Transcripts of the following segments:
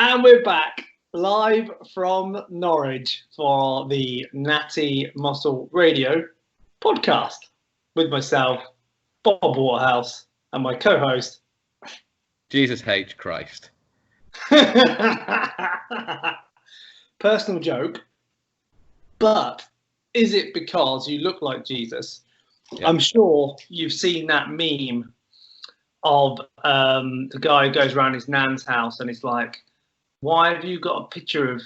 And we're back live from Norwich for the Natty Muscle Radio podcast with myself, Bob Waterhouse, and my co-host, Jesus H. Christ. Personal joke, but is it because you look like Jesus? Yeah. I'm sure you've seen that meme of the guy who goes around his nan's house and it's like, why have you got a picture of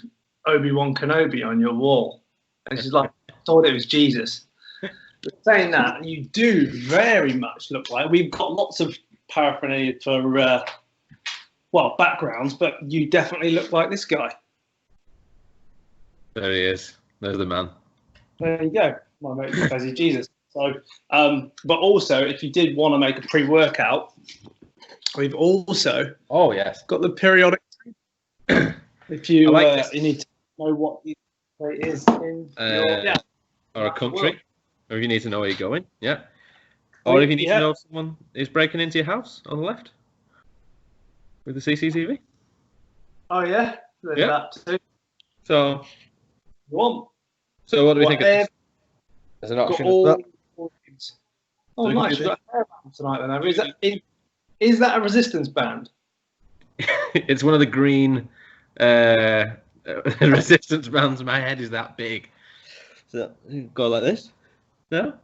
Obi-Wan Kenobi on your wall? And she's like, I thought it was Jesus. But saying that, you do very much look like, we've got lots of paraphernalia for, backgrounds, but you definitely look like this guy. There he is. There's the man. There you go. My mate says he's Jesus. So, but also, if you did want to make a pre-workout, we've also got the periodic. If you you need to know what it is in or a country, or if you need to know where you're going, or if you need to know if someone is breaking into your house on the left with the CCTV. Oh yeah, there's that too. So, so what do we think of this? There's an option. Oh, nice! You've got a hair band tonight. Then is that a resistance band? It's one of the green resistance bands. My head is that big. So you go like this. No.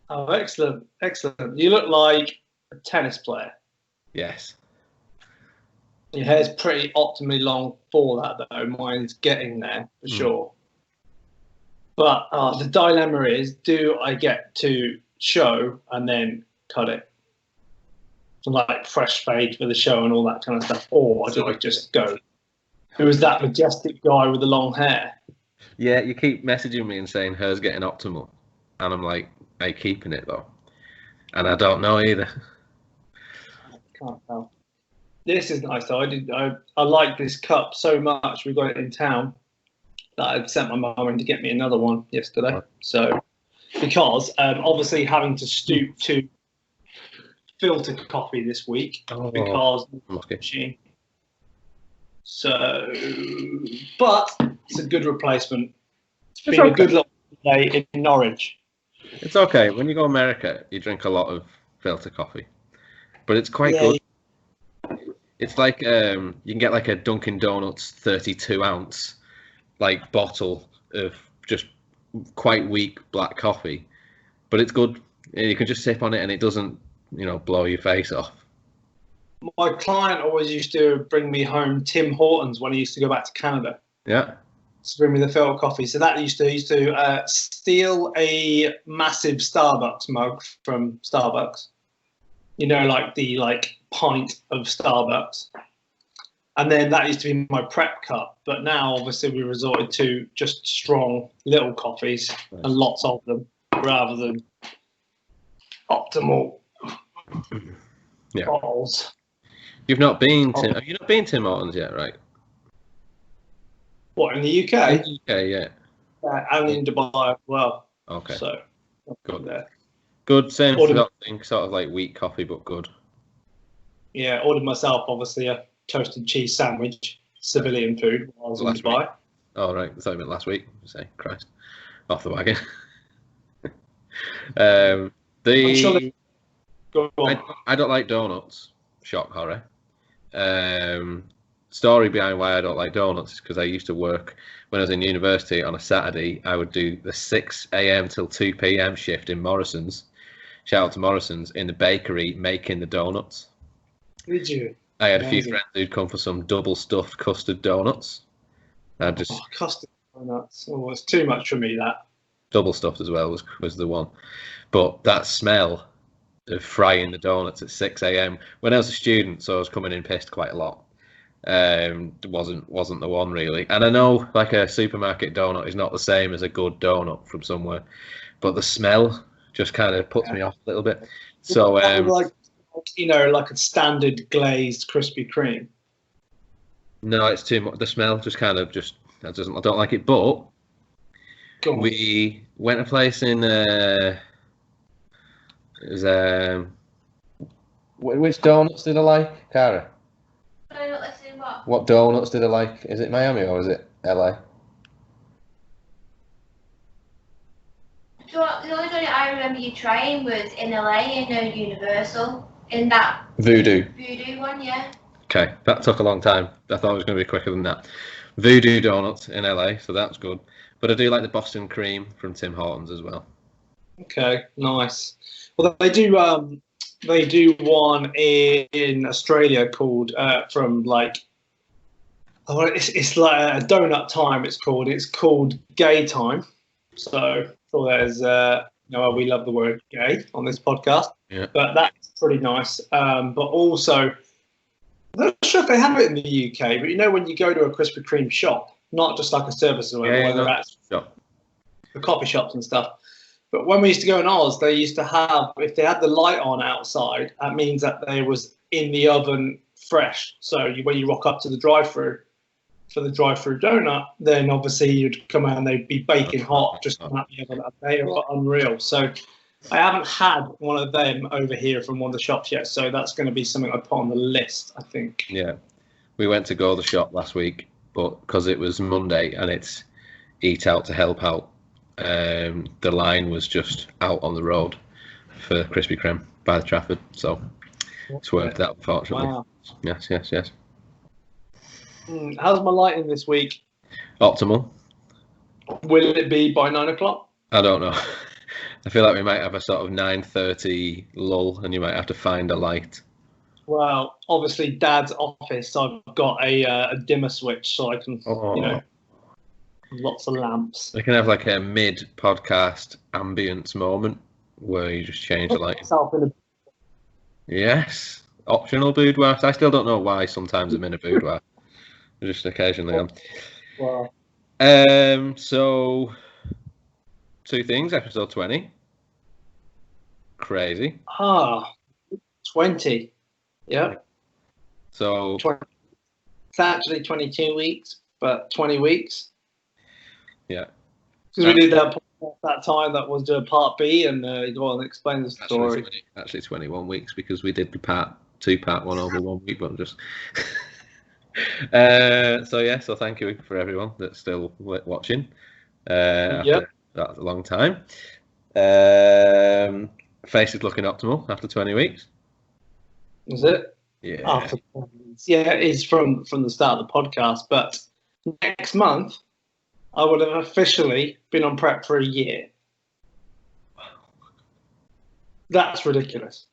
Oh, excellent, excellent. You look like a tennis player. Yes. Your hair's pretty optimally long for that, though. Mine's getting there for sure. But the dilemma is, do I get to show and then cut it? Like fresh fade for the show and all that kind of stuff, or do I just go? Who is that majestic guy with the long hair? Yeah, you keep messaging me and saying her's getting optimal, and I'm like, are you keeping it though? And I don't know either. I can't tell. This is nice though. I like this cup so much. We got it in town that I sent my mum in to get me another one yesterday. Oh. So because obviously having to stoop to filter coffee this week because machine. So, but it's a good replacement. It's been a good little day in Norwich. It's okay. When you go to America, you drink a lot of filter coffee, but it's quite good. It's like you can get like a Dunkin' Donuts 32 ounce like bottle of just quite weak black coffee, but it's good. You can just sip on it and it doesn't, blow your face off. My client always used to bring me home Tim Hortons when he used to go back to Canada. Yeah. To bring me the filter coffee. So that used to steal a massive Starbucks mug from Starbucks. Like the pint of Starbucks. And then that used to be my prep cup. But now obviously we resorted to just strong little coffees and lots of them rather than optimal bottles. You've not been to have you not been to Tim Hortons yet, right? What, in the UK? In the UK, yeah. And in Dubai as well. Okay. So good. There. Good, same thing, sort of like weak coffee, but good. Yeah, ordered myself obviously a toasted cheese sandwich, civilian food while I was in Dubai. Week. Oh right, I thought you meant last week. Say, Christ, off the wagon. I don't like donuts. Shock horror. Story behind why I don't like donuts is because I used to work when I was in university on a Saturday. I would do the 6 a.m. till 2 p.m. shift in Morrison's. Shout out to Morrison's in the bakery making the donuts. Did you? I had a few friends who'd come for some double stuffed custard donuts. Custard donuts. Oh, it's too much for me. That double stuffed as well was the one, but that smell of frying the donuts at 6 a.m. when I was a student, so I was coming in pissed quite a lot. Wasn't the one really. And I know like a supermarket donut is not the same as a good donut from somewhere, but the smell just kind of puts me off a little bit. So like a standard glazed Krispy Kreme. No, it's too much. The smell just kind of I don't like it. But we went to a place in which donuts did I like, Cara? Donut less in What donuts did I like? Is it Miami or is it LA? The only donut I remember you trying was in LA in Universal, in that Voodoo one, yeah. Okay, that took a long time. I thought it was going to be quicker than that. Voodoo Donuts in LA, so that's good. But I do like the Boston Cream from Tim Hortons as well. Okay, nice. Well, they do one in Australia called from like, oh, it's like a donut time. It's called Gay Time. So there's we love the word gay on this podcast. Yeah. But that's pretty nice. But also, I'm not sure if they have it in the UK, but when you go to a Krispy Kreme shop, not just like a service or whether that's the coffee shops and stuff. But when we used to go in Oz, they used to have, if they had the light on outside, that means that they was in the oven fresh. So when you rock up to the drive-through for the drive-through donut, then obviously you'd come out and they'd be baking hot just come out the oven. They are unreal. So I haven't had one of them over here from one of the shops yet. So that's going to be something I put on the list, I think. Yeah. We went to go to the shop last week, but because it was Monday and it's Eat Out to Help Out, the line was just out on the road for Krispy Kreme by the Trafford, so it's worked out, unfortunately. Wow. Yes. How's my lighting this week? Optimal. Will it be by 9 o'clock? I don't know. I feel like we might have a sort of 9:30 lull, and you might have to find a light. Well, obviously, Dad's office, I've got a dimmer switch, so I can, lots of lamps. We can have like a mid-podcast ambience moment where you just change the lighting. Yes, optional boudoir. I still don't know why sometimes I'm in a boudoir. Just occasionally am. Wow. So, two things, episode 20. Crazy. 20. Yeah. So 20. It's actually 22 weeks, but 20 weeks. Yeah. Because we did that time that was doing part B and explain the story. Actually 21 weeks because we did the part 1 over 1 week, but just. So thank you for everyone that's still watching. After that's a long time. Face is looking optimal after 20 weeks. Is it? Yeah. After 20 weeks. Yeah, it is from the start of the podcast. But next month, I would have officially been on prep for a year. That's ridiculous.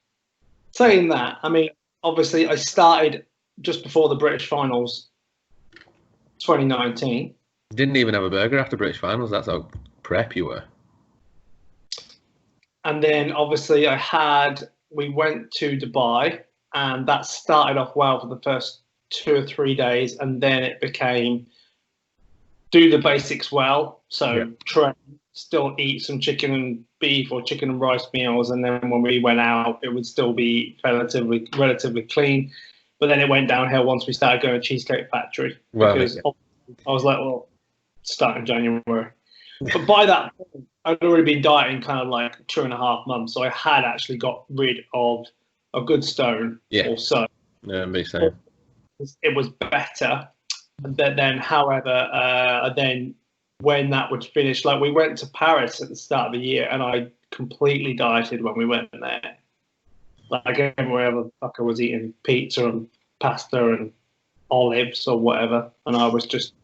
Saying that, I mean, obviously, I started just before the British finals 2019. Didn't even have a burger after British finals. That's how prep you were. And then obviously we went to Dubai and that started off well for the first 2 or 3 days. And then it became do the basics well. So train, still eat some chicken and beef or chicken and rice meals. And then when we went out, it would still be relatively clean. But then it went downhill once we started going to Cheesecake Factory. Because I was like, well, starting January. But by that point, I'd already been dieting kind of like 2.5 months. So I had actually got rid of a good stone or so. Yeah, me same. It was better. And then, however, then when that would finish, like we went to Paris at the start of the year and I completely dieted when we went there. Like everywhere the fuck I was eating pizza and pasta and olives or whatever, and I was just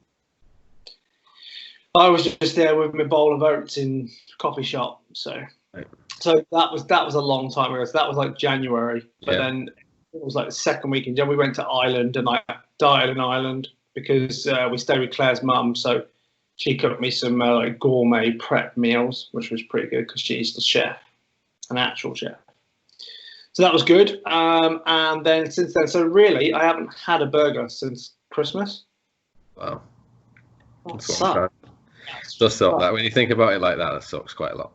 there with my bowl of oats in coffee shop. So that was a long time ago. So that was like January, but then it was like the second week in January. We went to Ireland and I dieted in Ireland because we stayed with Claire's mum, so she cooked me some like gourmet prep meals, which was pretty good because she's the chef, an actual chef. So that was good. And then since then, so really, I haven't had a burger since Christmas. Wow. That sucks. Does suck that. When you think about it like that, it sucks quite a lot.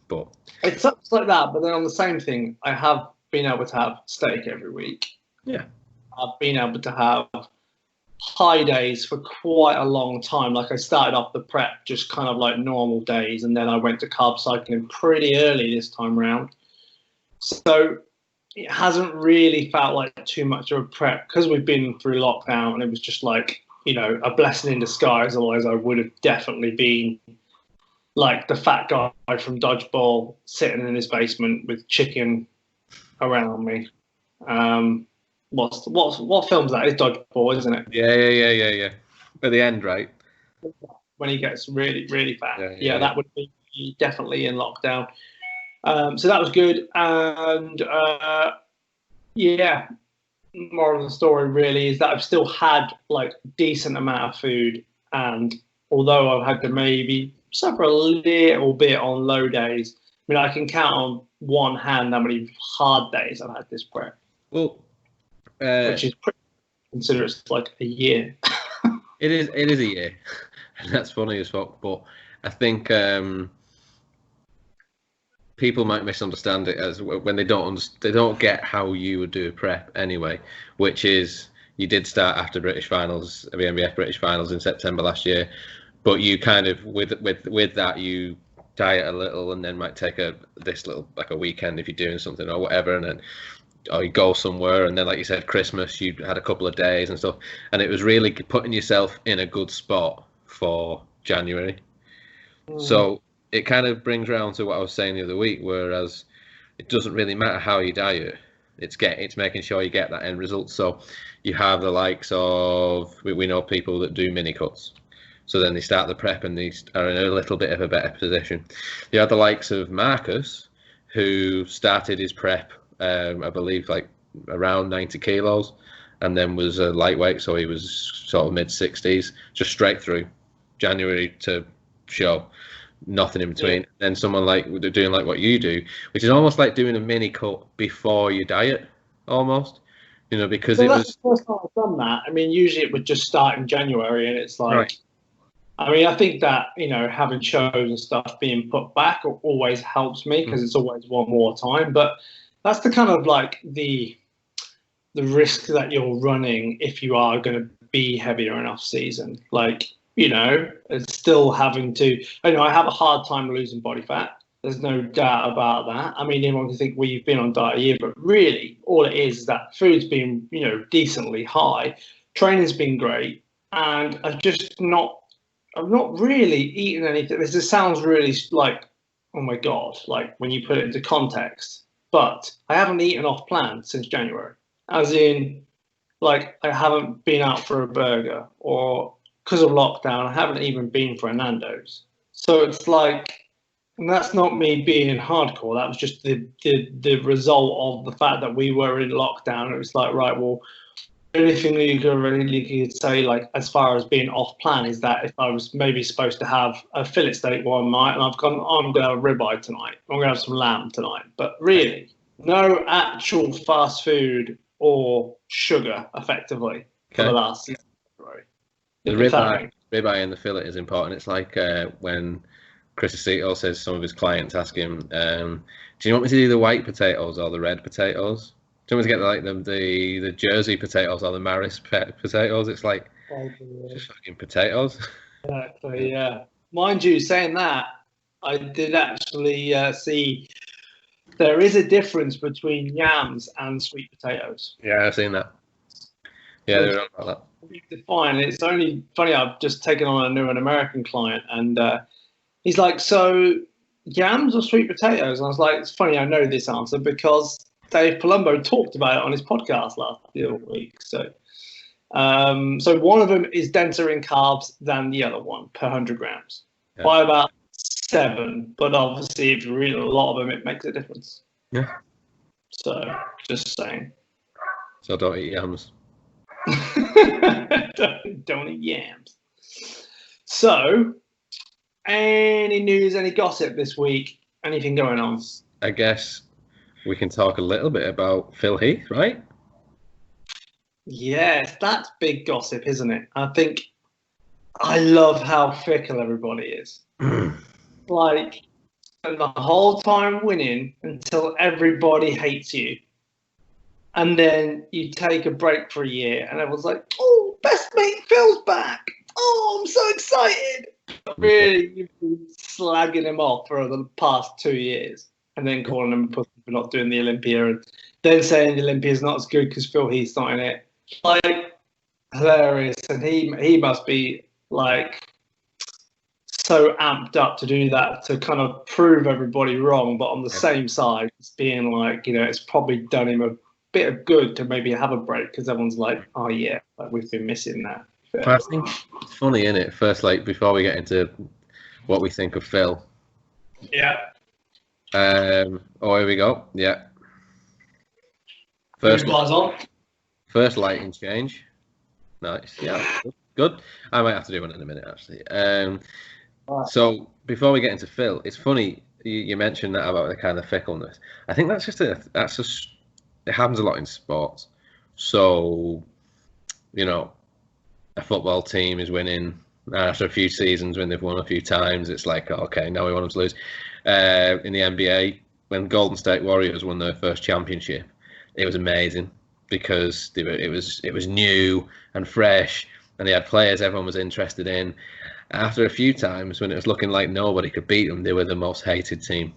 But it sucks like that. But then on the same thing, I have been able to have steak every week. Yeah. I've been able to have high days for quite a long time. Like I started off the prep just kind of like normal days. And then I went to carb cycling pretty early this time round. So, it hasn't really felt like too much of a prep because we've been through lockdown, and it was just like, you know, a blessing in disguise. Otherwise, I would have definitely been like the fat guy from Dodgeball sitting in his basement with chicken around me. What film's that? It's Dodgeball, isn't it? Yeah. At the end, right? When he gets really, really fat. Yeah. That would be definitely in lockdown. So that was good. And moral of the story really is that I've still had like decent amount of food, and although I've had to maybe suffer a little bit on low days, I mean, I can count on one hand how many hard days I've had this prep. Well, which is pretty, consider it's like a year. It is a year, and that's funny as fuck. But I think people might misunderstand it as when they don't get how you would do a prep anyway, which is you did start after British finals, BNBF British finals in September last year, but you kind of with that you diet a little and then might take this little like a weekend if you're doing something or whatever, and then or you go somewhere, and then like you said, Christmas you had a couple of days and stuff, and it was really putting yourself in a good spot for January. So it kind of brings around to what I was saying the other week, whereas it doesn't really matter how you diet, it's making sure you get that end result. So you have the likes of, we know people that do mini cuts, so then they start the prep and they are in a little bit of a better position. You have the likes of Marcus, who started his prep I believe like around 90 kilos, and then was a lightweight, so he was sort of mid 60s, just straight through January to show, nothing in between. Then someone like doing like what you do, which is almost like doing a mini cut before you diet, almost, you know, because that's the first time I've done that. I mean, usually it would just start in January, and it's like, right. I mean, I think that, you know, having shows and stuff being put back always helps me because it's always one more time. But that's the kind of like the risk that you're running if you are going to be heavier enough season. Like, you know, it's still having to, I know I have a hard time losing body fat. There's no doubt about that. I mean, anyone can think, well, you've been on diet a year, but really all it is that food's been, you know, decently high. Training's been great. And I've not really eaten anything. This sounds really like, oh my God, like when you put it into context. But I haven't eaten off plan since January. As in, like, I haven't been out for a burger, or because of lockdown, I haven't even been for a Nando's. So it's like, and that's not me being hardcore. That was just the result of the fact that we were in lockdown. It was like, right, well, the only thing that you could say, like, as far as being off plan, is that if I was maybe supposed to have a fillet steak one night, and I'm going to have a ribeye tonight, I'm going to have some lamb tonight. But really, no actual fast food or sugar, effectively, for the last season. The ribeye and the fillet is important. It's like when Chris Aceto says some of his clients ask him, do you want me to do the white potatoes or the red potatoes? Do you want me to get like the Jersey potatoes or the Maris potatoes? It's like just fucking potatoes. Exactly, yeah. Mind you, saying that, I did actually see there is a difference between yams and sweet potatoes. Yeah, I've seen that. Yeah, they're about that. Fine. It's only funny, I've just taken on an American client, and he's like, so yams or sweet potatoes? And I was like, it's funny, I know this answer because Dave Palumbo talked about it on his podcast last week. So one of them is denser in carbs than the other one per 100 grams by about 7. But obviously, if you eat a lot of them, it makes a difference. Yeah. So just saying. So don't eat yams. don't eat yams. So, any news, any gossip this week? Anything going on? I guess we can talk a little bit about Phil Heath, right? Yes, that's big gossip, isn't it? I think I love how fickle everybody is. Like, the whole time winning until everybody hates you. And then you take a break for a year and everyone's like, oh, best mate Phil's back. Oh, I'm so excited. But really, you've been slagging him off for the past 2 years and then calling him a pussy for not doing the Olympia and then saying the Olympia's not as good because Phil Heath's not in it. Like, hilarious. And he must be like so amped up to do that, to kind of prove everybody wrong, but on the same side, it's being like, it's probably done him a bit of good to maybe have a break, because everyone's like, oh yeah, like we've been missing that. But I think it's funny, isn't it? First, like, before we get into what we think of Phil. Yeah. Oh, here we go. Yeah. First lighting change. Nice. Yeah. Good. I might have to do one in a minute, actually. So before we get into Phil, it's funny you mentioned that about the kind of fickleness. I think that's just it happens a lot in sports. So, a football team is winning after a few seasons when they've won a few times. It's like, okay, now we want them to lose. In the NBA, when Golden State Warriors won their first championship, it was amazing because it was new and fresh, and they had players everyone was interested in. After a few times when it was looking like nobody could beat them, they were the most hated team.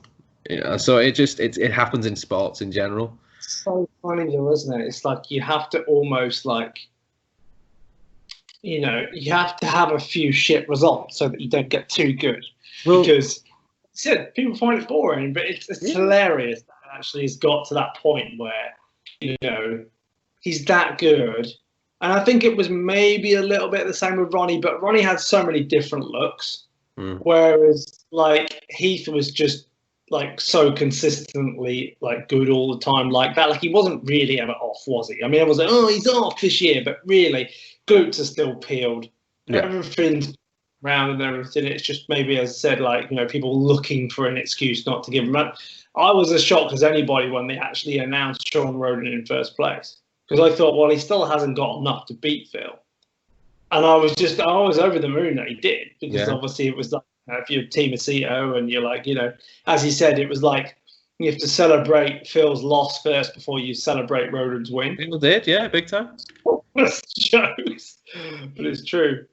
So it happens in sports in general. So funny though, isn't it? It's like you have to almost like, you have to have a few shit results so that you don't get too good. Well, because people find it boring, but it's hilarious that it actually has got to that point where, he's that good. And I think it was maybe a little bit the same with Ronnie, but Ronnie had so many different looks. Whereas like Heath was just like so consistently like good all the time like that. Like he wasn't really ever off, was he? I mean, I was like, oh, he's off this year, but really glutes are still peeled. Yeah. Everything's round and everything. It's just maybe, as I said, like, people looking for an excuse not to give him up. I was as shocked as anybody when they actually announced Sean Roden in first place, because I thought, well, he still hasn't got enough to beat Phil. And I was over the moon that he did, because obviously it was like, if you're Team Aceto and you're like, as he said, it was like you have to celebrate Phil's loss first before you celebrate Roden's win. People did, yeah, big time. Jokes, but it's true.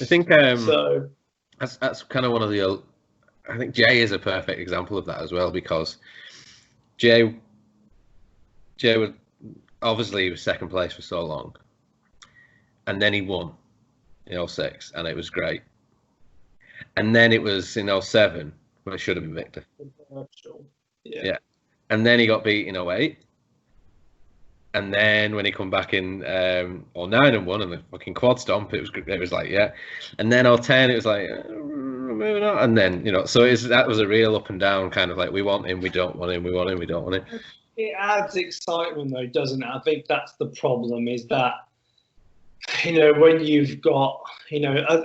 I think so. That's kind of one of the. I think Jay is a perfect example of that as well, because Jay was obviously he was second place for so long, and then he won in 2006, and it was great. And then it was in 2007 when it should have been Victor. Yeah. And then he got beat in 2008. And then when he come back in 2009 and won, and the fucking quad stomp, it was like, yeah. And then 2010, it was like, moving on. And then, so that was a real up and down kind of like, we want him, we don't want him, we want him, we don't want him. It adds excitement though, doesn't it? I think that's the problem, is that, when you've got,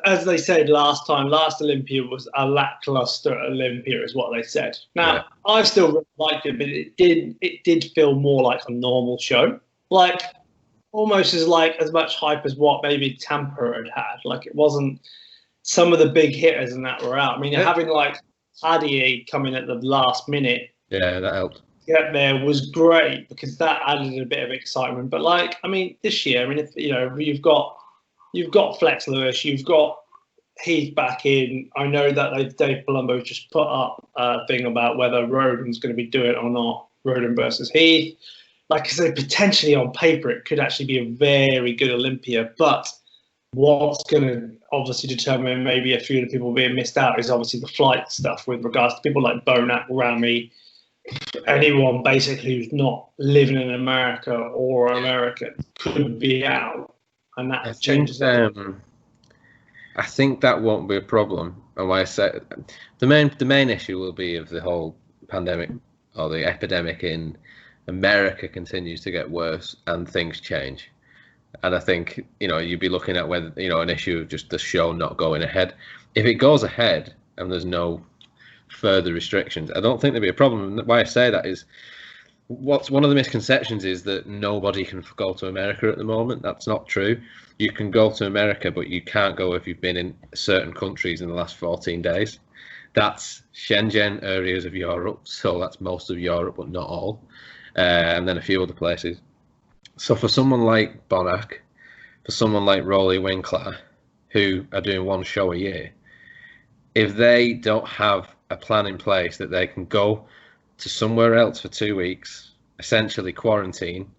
as they said last Olympia was a lackluster Olympia, is what they said. Now, I still really liked it, but it did feel more like a normal show, like almost as much hype as what maybe Tampa had. Like it wasn't some of the big hitters and that were out. I mean, having like Natty come in at the last minute. Yeah, that helped. Get there was great, because that added a bit of excitement. But this year, if you've got Flex Lewis, you've got Heath back in. I know that Dave Palumbo just put up a thing about whether Roden's going to be doing it or not. Roden versus Heath. Like I said, potentially on paper it could actually be a very good Olympia, but what's going to obviously determine maybe a few of the people being missed out is obviously the flight stuff, with regards to people like Bonac, Ramy, anyone basically who's not living in America or American could be out, and that changes everything. I think that won't be a problem, and why I say the main issue will be if the whole pandemic or the epidemic in America continues to get worse and things change. And I think you'd be looking at whether an issue of just the show not going ahead. If it goes ahead and there's no further restrictions, I don't think there'd be a problem. And why I say that is, what's one of the misconceptions is that nobody can go to America at the moment. That's not true. You can go to America, but you can't go if you've been in certain countries in the last 14 days. That's Shenzhen areas of Europe, so that's most of Europe, but not all, and then a few other places. So for someone like Bonac, for someone like Rolly Winkler, who are doing one show a year, if they don't have a plan in place that they can go to somewhere else for 2 weeks, essentially quarantine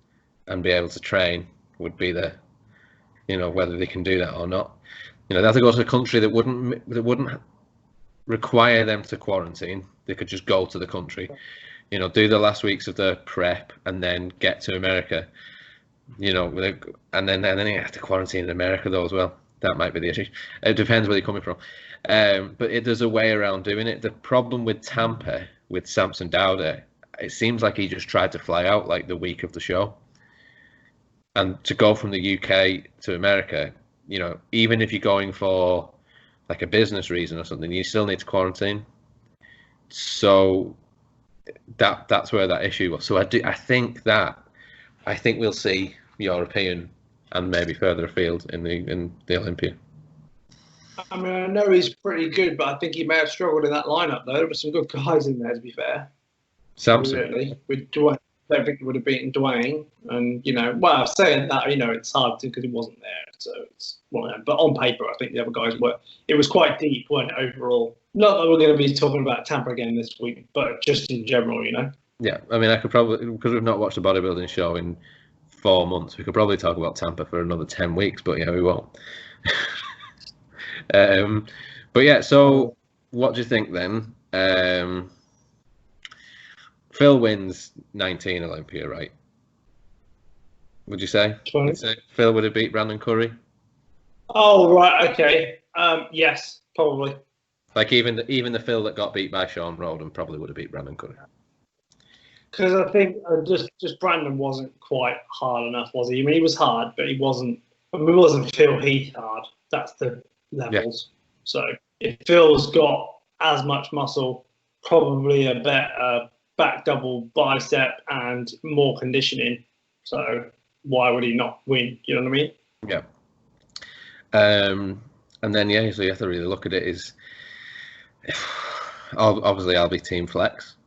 and be able to train would be the, whether they can do that or not. They have to go to a country that wouldn't require them to quarantine. They could just go to the country, do the last weeks of the prep and then get to America, and then you have to quarantine in America though as well. That might be the issue. It depends where you're coming from. But there's a way around doing it. The problem with Tampa, with Samson Dowda, it seems like he just tried to fly out like the week of the show. And to go from the UK to America, even if you're going for like a business reason or something, you still need to quarantine. So that's where that issue was. So I think we'll see European and maybe further afield in the Olympia. I mean, I know he's pretty good, but I think he may have struggled in that lineup though. There were some good guys in there, to be fair. Samson. Really, with Dwayne, I don't think he would have beaten Dwayne. And well, saying that, it's hard to because he wasn't there. So it's but on paper, I think the other guys were. It was quite deep, weren't it, overall? Not that we're going to be talking about Tampa again this week, but just in general, Yeah, I mean, I could probably, because we've not watched a bodybuilding show in 4 months, we could probably talk about Tampa for another 10 weeks, but we won't. But yeah, so what do you think then? Phil wins 19 Olympia, right? Would you say? 20. Would say Phil would have beat Brandon Curry? Oh, right, okay. Yes, probably. Like even the Phil that got beat by Sean Roden probably would have beat Brandon Curry. Because I think just Brandon wasn't quite hard enough, was he? I mean, he was hard, but he wasn't. I mean, it wasn't Phil Heath hard. That's the levels. Yeah. So if Phil's got as much muscle, probably a better back double bicep and more conditioning. So why would he not win? You know what I mean? Yeah. And then so you have to really look at it as obviously I'll be team flex,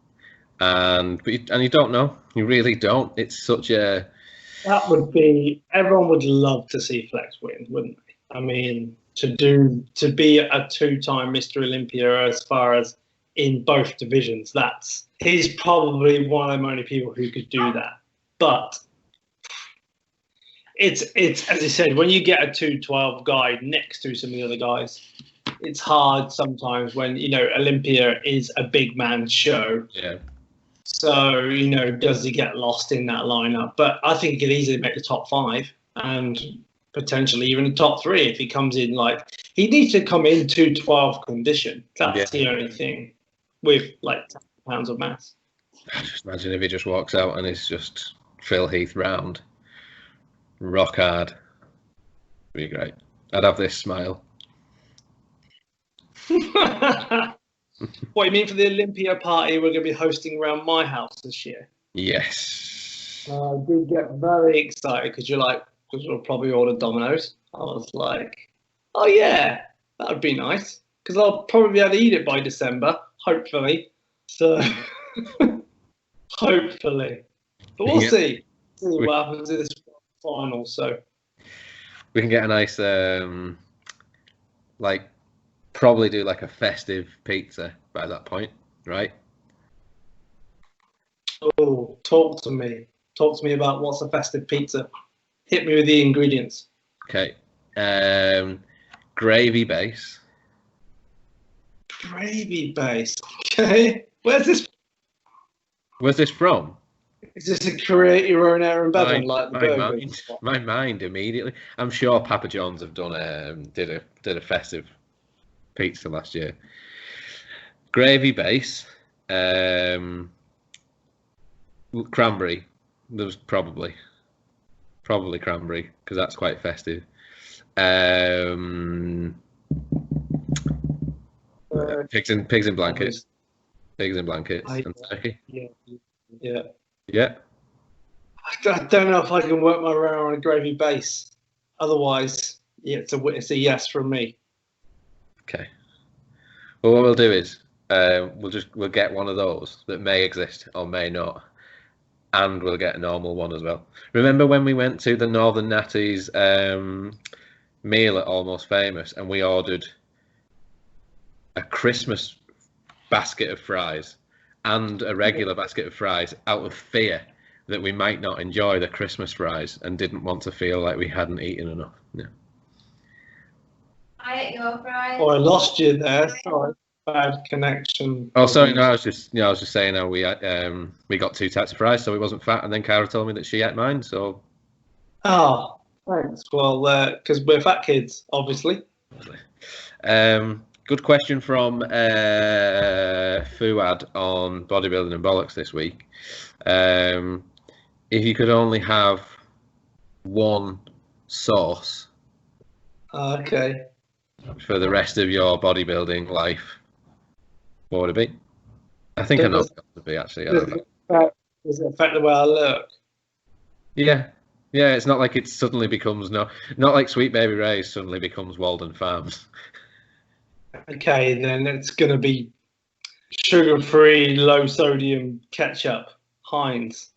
and you don't know, you really don't. It's such a everyone would love to see Flex win, wouldn't they? I mean, to be a 2-time Mr. Olympia as far as in both divisions, he's probably one of the only people who could do that. But it's as you said, when you get a 212 guy next to some of the other guys, it's hard sometimes when Olympia is a big man's show. Yeah. So does he get lost in that lineup? But I think he could easily make the top 5 and potentially even the top 3 if he comes in he needs to come in 212 condition. That's the only thing with 10 pounds of mass. Just imagine if he just walks out and it's just Phil Heath round, rock hard. Be great. I'd have this smile. What you mean for the Olympia party we're going to be hosting around my house this year? Yes. I did get very excited because we'll probably order Domino's. I was like, oh yeah, that would be nice because I'll probably be able to eat it by December, hopefully. So, hopefully. But we'll see what happens in this final. So we can get a nice, probably do a festive pizza by that point, right? Oh, talk to me. Talk to me about what's a festive pizza. Hit me with the ingredients. Okay. Gravy base. Gravy base. Okay. Where's this from? Is this a create your own Aeronn Bevan my mind immediately? I'm sure Papa John's have done did a festive pizza last year. Gravy base, cranberry. There was probably cranberry because that's quite festive. Pigs in blankets. Pigs in blankets and turkey. Yeah. I don't know if I can work my way around a gravy base. Otherwise, it's a yes from me. Okay. Well, what we'll do is we'll get one of those that may exist or may not, and we'll get a normal one as well. Remember when we went to the Northern Natty's meal at Almost Famous, and we ordered a Christmas basket of fries and a regular basket of fries out of fear that we might not enjoy the Christmas fries and didn't want to feel like we hadn't eaten enough. Yeah. I ate your fries. Oh, I lost you there. Sorry, bad connection. Oh, sorry. No, I was just saying how we got 2 types of fries, so it wasn't fat. And then Cara told me that she ate mine. So. Oh, thanks. Well, because we're fat kids, obviously. Good question from Fuad on bodybuilding and bollocks this week. If you could only have one sauce Okay. for the rest of your bodybuilding life, what would it be? I think I know what it would be, actually. I don't know. Does it affect the way I look? Yeah. Yeah, it's not like it suddenly becomes not like Sweet Baby Ray's suddenly becomes Walden Farms. Okay, then it's going to be sugar-free, low-sodium ketchup, Heinz.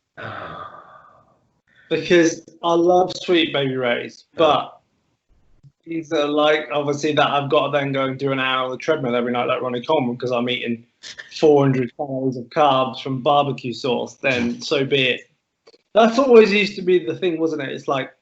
Because I love Sweet Baby Ray's, but these are like, obviously, that I've got to then go and do an hour on the treadmill every night like Ronnie Coleman because I'm eating 400 calories of carbs from barbecue sauce, then so be it. That's always used to be the thing, wasn't it? It's like,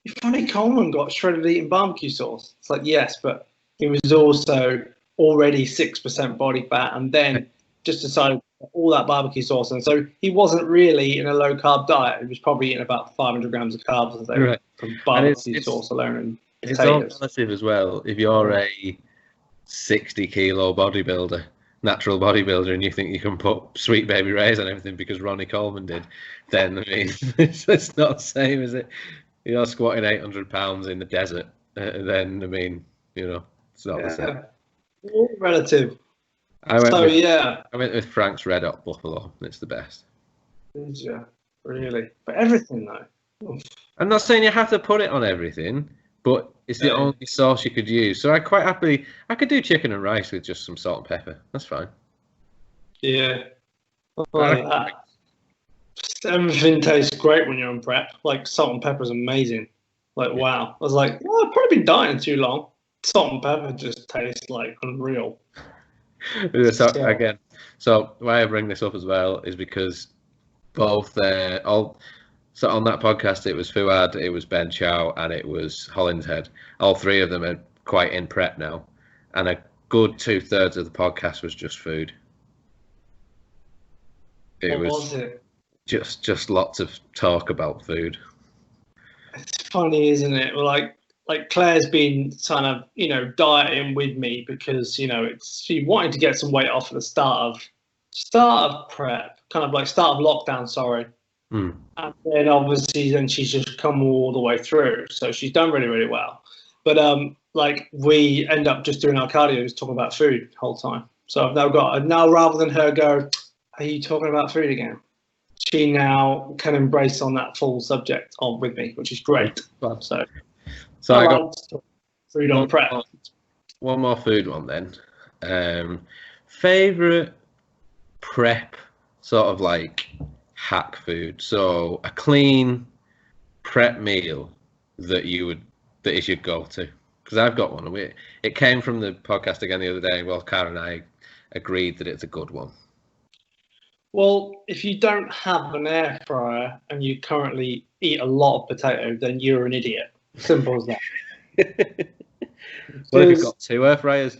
if Ronnie Coleman got shredded eating barbecue sauce, it's like, yes, but he was also already 6% body fat and then just decided all that barbecue sauce. And so he wasn't really eating a low carb diet. He was probably eating about 500 grams of carbs a day from barbecue sauce alone. And it's all relative as well. If you're a 60 kilo bodybuilder, natural bodybuilder, and you think you can put Sweet Baby Ray's on everything because Ronnie Coleman did, then I mean, it's not the same, is it? You're squatting 800 pounds in the desert, then I mean, it's not the same. All relative. I went with Frank's Red Hot Buffalo. It's the best. Did you? Really? But everything though. Oof. I'm not saying you have to put it on everything, but it's the only sauce you could use. So I could do chicken and rice with just some salt and pepper. That's fine. Yeah. Everything tastes great when you're on prep. Like salt and pepper is amazing. Like wow. I was like, well, I've probably been dieting too long. Salt and pepper just tastes like unreal. So why I bring this up as well is because both so on that podcast it was Fuad, it was Ben Chow, and it was Hollinshead. All 3 of them are quite in prep now, and a good 2/3 of the podcast was just food. It was just lots of talk about food. It's funny, isn't it? Like Claire's been kind of, dieting with me because, she wanted to get some weight off at the start of prep, kind of like start of lockdown, sorry. And then obviously she's just come all the way through. So she's done really, really well. But we end up just doing our cardio, just talking about food the whole time. So I've now rather than her go, are you talking about food again? She now can embrace on that full subject with me, which is great. So I got food on prep. One more food one then. Favorite prep sort of like hack food. So a clean prep meal that is your go-to. Because I've got one. It came from the podcast again the other day. Well, Cara and I agreed that it's a good one. Well, if you don't have an air fryer and you currently eat a lot of potato, then you're an idiot. Simple as that. What if you've got 2 air fryers?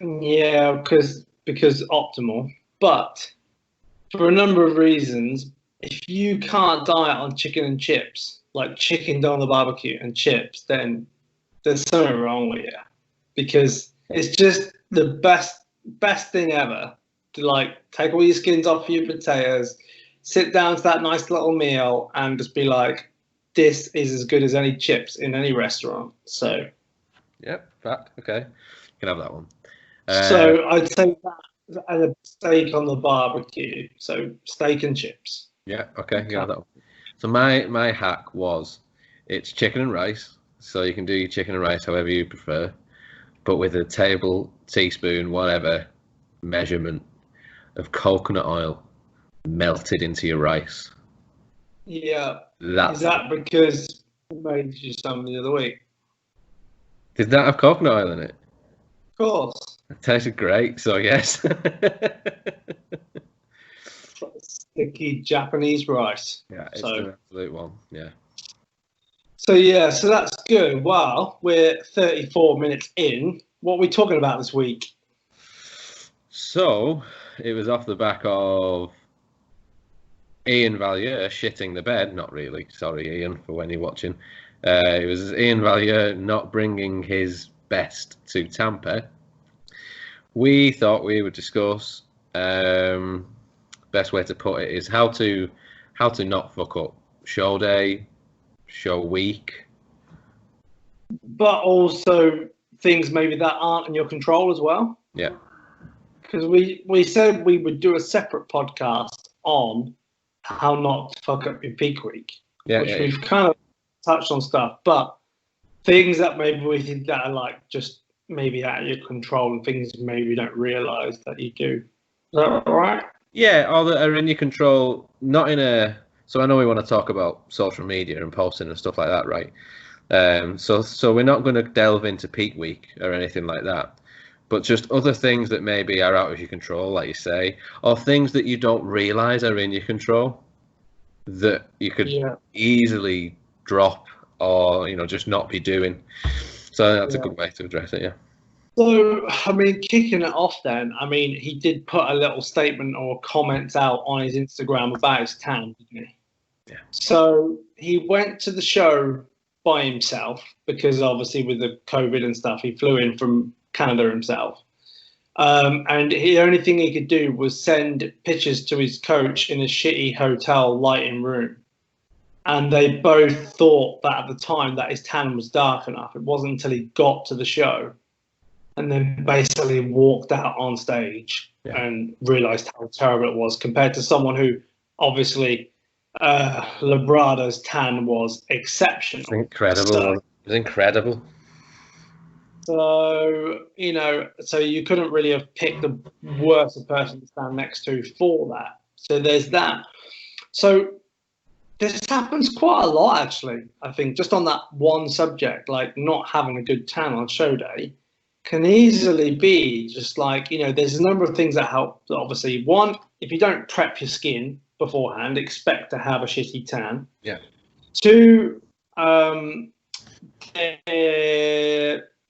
Yeah, because optimal. But for a number of reasons, if you can't diet on chicken and chips, like chicken on the barbecue and chips, then there's something wrong with you. Because it's just the best thing ever to take all your skins off your potatoes, sit down to that nice little meal and just be like, this is as good as any chips in any restaurant. So yep, fact. Okay, you can have that one. So I'd say that and a steak on the barbecue. So steak and chips. Yeah, okay, you can have that one. So my hack it's chicken and rice. So you can do your chicken and rice however you prefer, but with a teaspoon, whatever measurement of coconut oil melted into your rice. Yeah. Is that because I made you some the other week? Did that have coconut oil in it? Of course. It tasted great, so yes. sticky Japanese rice. Yeah, it's an absolute one. Yeah. So that's good. Wow, we're 34 minutes in. What are we talking about this week? So it was off the back of Ian Valier shitting the bed. Not really. Sorry, Ian, for when you're watching. It was Ian Valier not bringing his best to Tampa. We thought we would discuss. Best way to put it is how to not fuck up show day, show week, but also things maybe that aren't in your control as well. Yeah, because we said we would do a separate podcast on how not to fuck up your peak week, which we've kind of touched on stuff, but things that maybe we think that are like just maybe out of your control and things maybe you don't realize that you do. Is that right? Yeah, or that are in your control, not in a. So I know we want to talk about social media and posting and stuff like that, right? So we're not going to delve into peak week or anything like that, but just other things that maybe are out of your control, like you say, or things that you don't realize are in your control that you could easily drop or just not be doing. So that's a good way to address it. Yeah. So, I mean, kicking it off then, I mean, he did put a little statement or comments out on his Instagram about his tan, didn't he? Yeah. So he went to the show by himself because obviously with the COVID and stuff, he flew in from Canada himself. And the only thing he could do was send pictures to his coach in a shitty hotel lighting room. And they both thought that at the time that his tan was dark enough. It wasn't until he got to the show and then basically walked out on stage and realized how terrible it was compared to someone who obviously Labrada's tan was exceptional. It's incredible. It was incredible. So, so you couldn't really have picked a worse person to stand next to for that. So there's that. So this happens quite a lot, actually, I think, just on that one subject, like not having a good tan on show day can easily be just like, there's a number of things that help. Obviously, one, if you don't prep your skin beforehand, expect to have a shitty tan. Yeah. Two,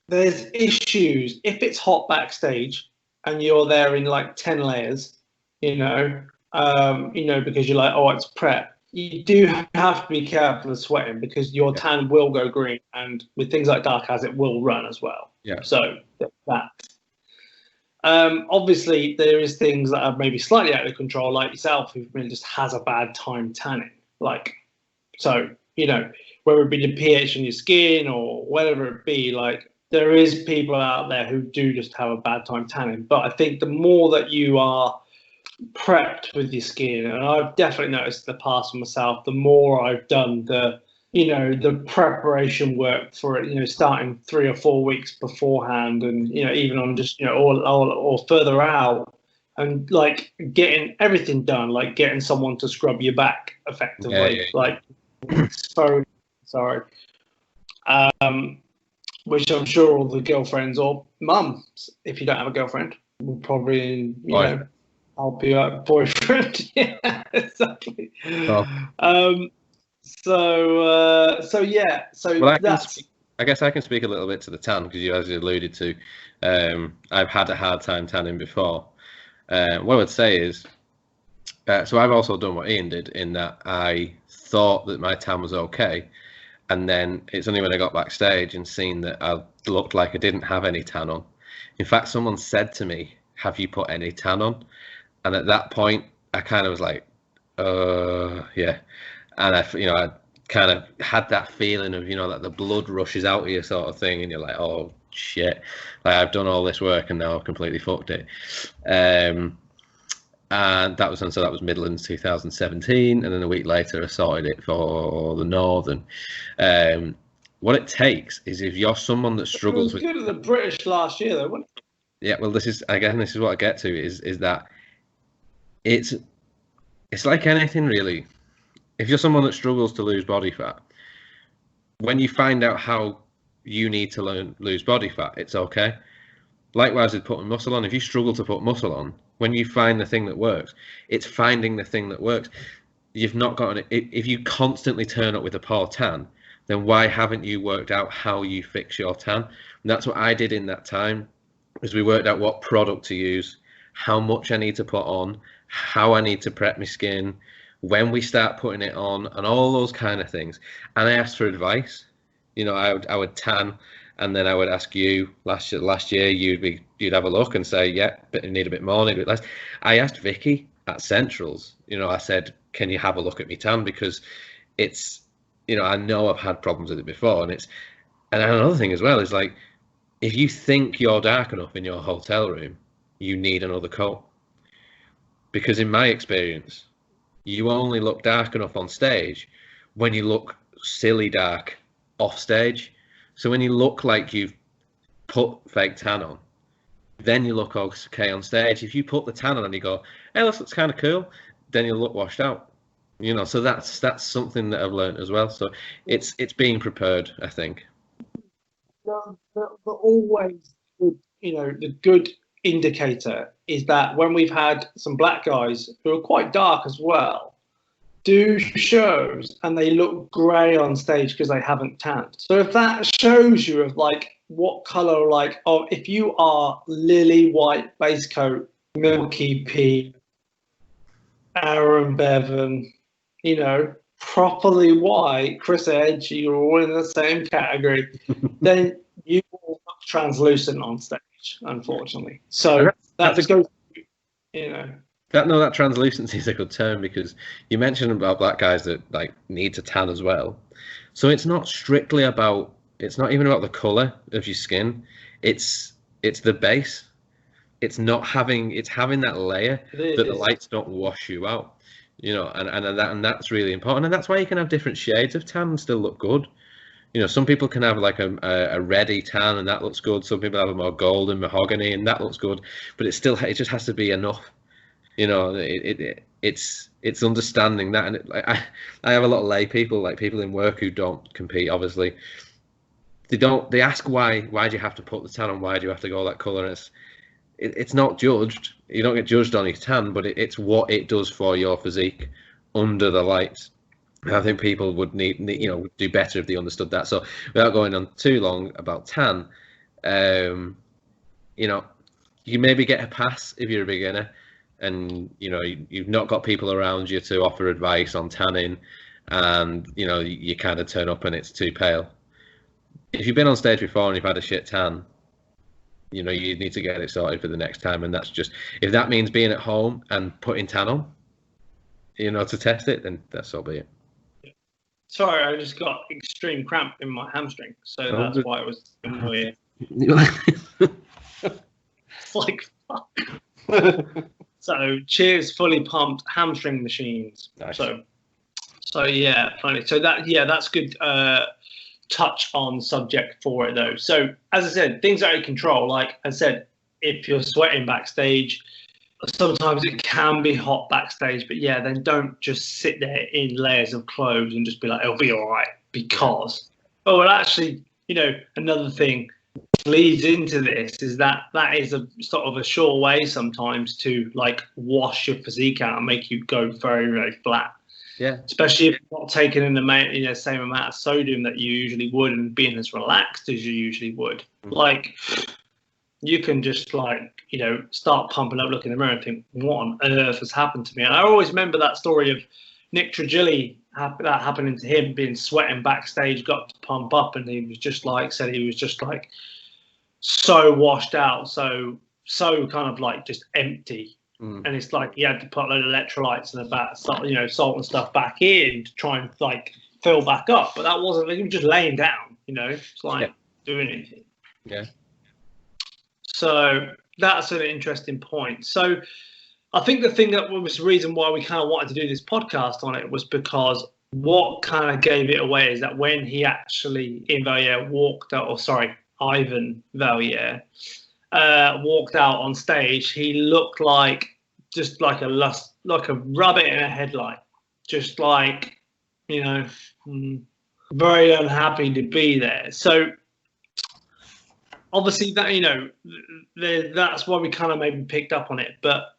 there's issues. If it's hot backstage and you're there in like 10 layers, because you're like, oh, it's prep. You do have to be careful of sweating because your tan will go green, and with things like dark as it will run as well. Yeah. So that. Obviously, there is things that are maybe slightly out of control, like yourself, who really just has a bad time tanning. Like, so whether it be the pH in your skin or whatever it be, like there is people out there who do just have a bad time tanning. But I think the more that you are prepped with your skin, and I've definitely noticed in the past for myself, the more I've done the preparation work for it, starting 3 or 4 weeks beforehand, and even on just or further out, and like getting everything done, like getting someone to scrub your back effectively, like phone, which I'm sure all the girlfriends or mums, if you don't have a girlfriend, will probably help you out, boyfriend. Yeah, exactly. Oh. So I guess I can speak a little bit to the tan because as you alluded to, I've had a hard time tanning before. What I would say is, so I've also done what Ian did in that I thought that my tan was okay, and then it's only when I got backstage and seen that I looked like I didn't have any tan on. In fact, someone said to me, "Have you put any tan on?" And at that point, I kind of was like, yeah. And I kind of had that feeling of, that the blood rushes out of you sort of thing. And you're like, oh, shit. Like, I've done all this work and now I've completely fucked it. And that was Midlands 2017. And then a week later, I sorted it for the Northern. What it takes is if you're someone that struggles with... It was good at the British last year, though, wasn't it? Yeah, well, this is what I get to is that it's like anything, really. If you're someone that struggles to lose body fat, when you find out how you need to lose body fat, it's okay. Likewise with putting muscle on. If you struggle to put muscle on, when you find the thing that works, it's finding the thing that works. You've not got if you constantly turn up with a poor tan, then why haven't you worked out how you fix your tan? And that's what I did in that time, is we worked out what product to use, how much I need to put on, how I need to prep my skin, when we start putting it on, and all those kind of things. And I asked for advice. You know, I would tan, and then I would ask you. Last year you'd have a look and say, yeah, but I need a bit more, need a bit less. I asked Vicky at Centrals. You know, I said, can you have a look at me tan, because it's, you know, I know I've had problems with it before, and another thing as well is, like, if you think you're dark enough in your hotel room, you need another coat, because in my experience, you only look dark enough on stage when you look silly dark off stage. So when you look like you've put fake tan on, then you look okay on stage. If you put the tan on and you go, hey, this looks kind of cool, then you'll look washed out. You know, so that's something that I've learned as well. So it's being prepared, I think. But always, you know, the good indicator is that when we've had some black guys who are quite dark as well do shows and they look grey on stage because they haven't tanned. So if that shows you of like what colour, like, oh, if you are lily white base coat, Milky P, Aeronn Bevan, you know, properly white, Chris Edge, you're all in the same category, then you will look translucent on stage, unfortunately. So that just goes, you know. That translucency is a good term, because you mentioned about black guys that like need to tan as well. So it's not strictly about, it's not even about the color of your skin. It's the base. It's having that layer that the lights don't wash you out. You know, and that's really important, and that's why you can have different shades of tan and still look good. You know, some people can have like a reddy tan and that looks good. Some people have a more golden mahogany and that looks good, but it just has to be enough. You know, it's understanding that, and I have a lot of lay people, like people in work who don't compete. Obviously, they ask why do you have to put the tan on? Why do you have to go that color? And it's not judged. You don't get judged on your tan, but it's what it does for your physique under the lights. I think people would need do better if they understood that. So without going on too long about tan, you know, you maybe get a pass if you're a beginner, and you know you've not got people around you to offer advice on tanning, and you know you kind of turn up and it's too pale. If you've been on stage before and you've had a shit tan, you know you need to get it sorted for the next time, and that's just, if that means being at home and putting tan on, you know, to test it, then that's so be it. Sorry, I just got extreme cramp in my hamstring, so that's why it was weird. It's like, fuck. So cheers, fully pumped hamstring machines. Nice. So yeah, funny. So that's good touch on subject for it though. So as I said, things are out of control. Like I said, if you're sweating backstage, sometimes it can be hot backstage, but yeah, then don't just sit there in layers of clothes and just be like, it'll be all right, because, oh, well, actually, you know, another thing leads into this is that is a sort of a sure way sometimes to like wash your physique out and make you go very, very flat. Yeah. Especially if you're not taking in the same amount of sodium that you usually would and being as relaxed as you usually would. Like, you can just like, you know, start pumping up, look in the mirror and think, what on earth has happened to me? And I always remember that story of Nick Trigilli, that happening to him, being sweating backstage, got to pump up, and he was just like, said he was just like so washed out, so kind of like just empty. And it's like he had to put a load of electrolytes and salt and stuff back in to try and like fill back up. But that wasn't, he was just laying down, you know, it's like doing anything. Yeah. So that's an interesting point. So I think the thing that was the reason why we kind of wanted to do this podcast on it was because what kind of gave it away is that when he actually, Ivan Valliere walked out on stage, he looked like just like a rabbit in a headlight, just like, you know, very unhappy to be there. So obviously that, you know, that's why we kind of maybe picked up on it, but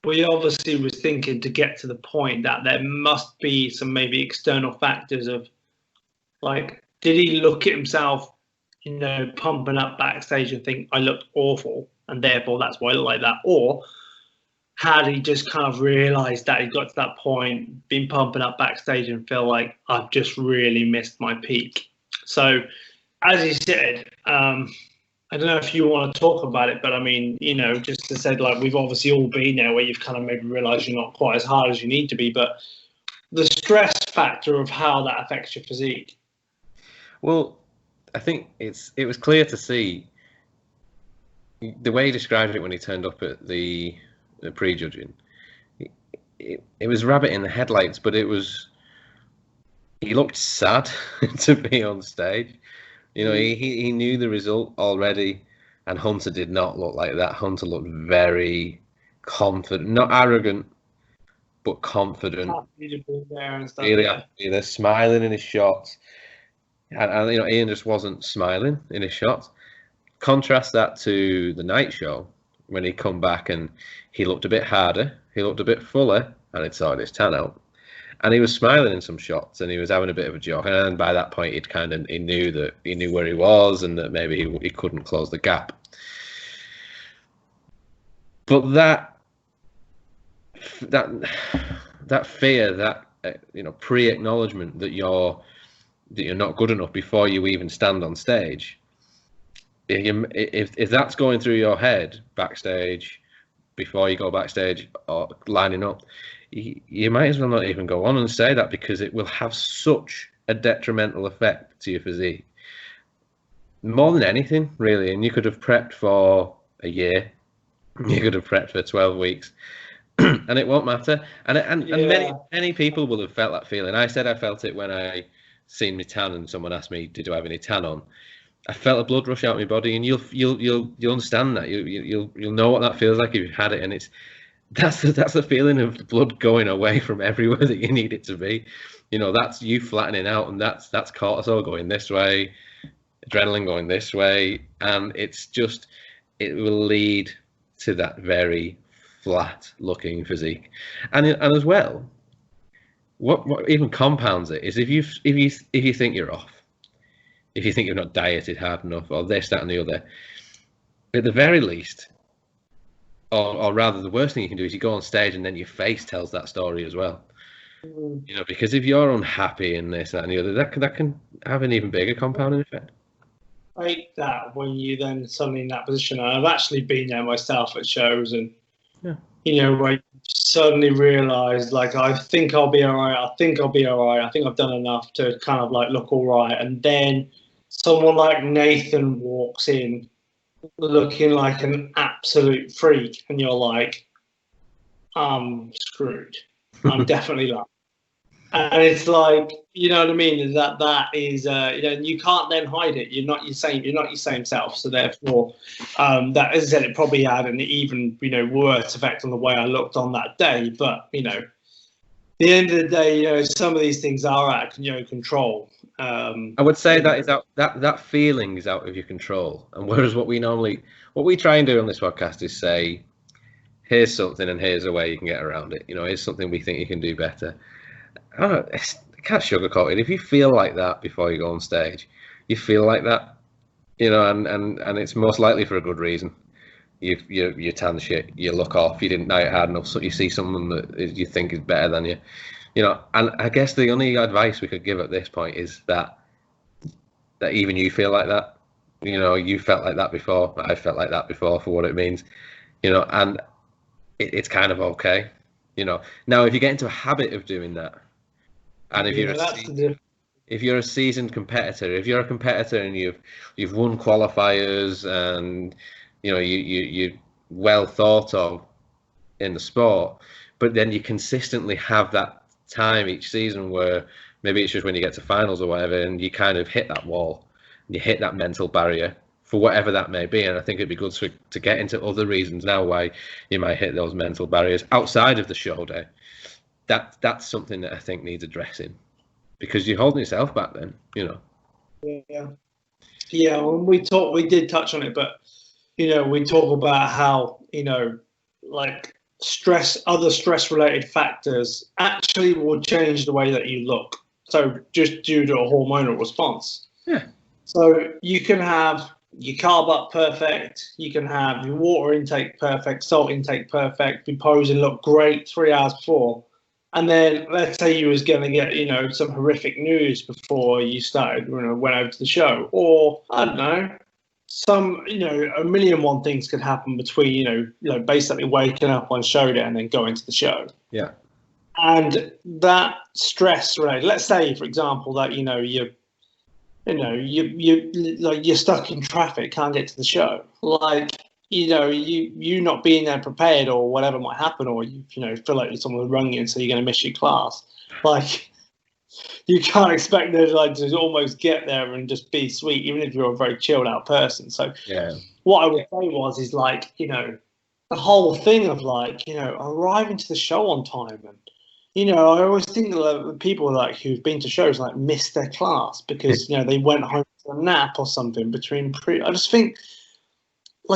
we obviously was thinking to get to the point that there must be some maybe external factors of, like, did he look at himself, you know, pumping up backstage and think I looked awful and therefore that's why I look like that, or had he just kind of realised that he got to that point, been pumping up backstage and feel like I've just really missed my peak? So, as you said, I don't know if you want to talk about it, but I mean, you know, just to say, like, we've obviously all been there where you've kind of maybe realised you're not quite as hard as you need to be, but the stress factor of how that affects your physique. Well, I think it was clear to see the way he described it when he turned up at the prejudging. It was rabbit in the headlights, but he looked sad to be on stage. You know, he knew the result already, and Hunter did not look like that. Hunter looked very confident, not arrogant, but confident. Really happy there, smiling in his shots. And you know, Ian just wasn't smiling in his shots. Contrast that to the night show when he come back and he looked a bit harder, he looked a bit fuller, and he'd sorted his tan out. And he was smiling in some shots, and he was having a bit of a joke. And by that point, he knew where he was, and that maybe he couldn't close the gap. But that fear, that you know, pre-acknowledgement that you're not good enough before you even stand on stage. If that's going through your head backstage, before you go backstage or lining up, you might as well not even go on and say that, because it will have such a detrimental effect to your physique. More than anything, really. And you could have prepped for a year, you could have prepped for 12 weeks, and it won't matter. And many people will have felt that feeling. I said I felt it when I seen me tan, and someone asked me, "Did I have any tan on?" I felt a blood rush out my body, and you'll understand that. You'll know what that feels like if you've had it, and that's the feeling of the blood going away from everywhere that you need it to be. You know, that's you flattening out, and that's cortisol going this way, adrenaline going this way, and it will lead to that very flat looking physique. And as well, what even compounds it is if you think you're off, if you think you've not dieted hard enough, or this, that, and the other, at the very least, or rather, the worst thing you can do is you go on stage and then your face tells that story as well. You know, because if you're unhappy in this, that, and the other, that can have an even bigger compounding effect. I hate that when you then suddenly in that position. And I've actually been there myself at shows, and you know, where you suddenly realise, like, I think I'll be all right. I think I'll be all right. I think I've done enough to kind of like look all right, and then someone like Nathan walks in looking like an absolute freak, and you're like, I'm screwed. I'm definitely like. And it's like, you know what I mean? That is, you know, you can't then hide it. You're not your same self. So therefore, that, as I said, it probably had an even, you know, worse effect on the way I looked on that day. But you know, at the end of the day, you know, some of these things are out of your control. I would say that is that feeling is out of your control. And whereas what we try and do on this podcast is say, here's something and here's a way you can get around it. You know, here's something we think you can do better. I can't sugarcoat it. If you feel like that before you go on stage, you feel like that, you know, and it's most likely for a good reason. You tan shit, you look off, you didn't diet hard enough, so you see someone that you think is better than you, you know. And I guess the only advice we could give at this point is that even you feel like that, you know, you felt like that before, I felt like that before, for what it means, you know, and it's kind of okay, you know. Now, if you get into a habit of doing that, and if you're a seasoned competitor, if you're a competitor and you've won qualifiers, and you know you're well thought of in the sport, but then you consistently have that time each season where maybe it's just when you get to finals or whatever, and you kind of hit that wall, and you hit that mental barrier for whatever that may be. And I think it'd be good to get into other reasons now why you might hit those mental barriers outside of the show day. That's something that I think needs addressing, because you're holding yourself back then, you know. Yeah. Yeah, when we did touch on it, but we talk about how like other stress related factors actually will change the way that you look. So just due to a hormonal response. Yeah. So you can have your carb up perfect, you can have your water intake perfect, salt intake perfect, be posing look great 3 hours before. And then let's say you was going to get, some horrific news before you started, went over to the show. Or, I don't know, a million one things could happen between, basically waking up on show day and then going to the show. Yeah. And that stress, right? Let's say, for example, that, you're stuck in traffic, can't get to the show. Like, you not being there prepared or whatever might happen, or you feel like someone rung you and so you're going to miss your class. Like, you can't expect them to almost get there and just be sweet, even if you're a very chilled out person. So what I would say is the whole thing of arriving to the show on time. And I always think that people who've been to shows miss their class because they went home for a nap or something between I just think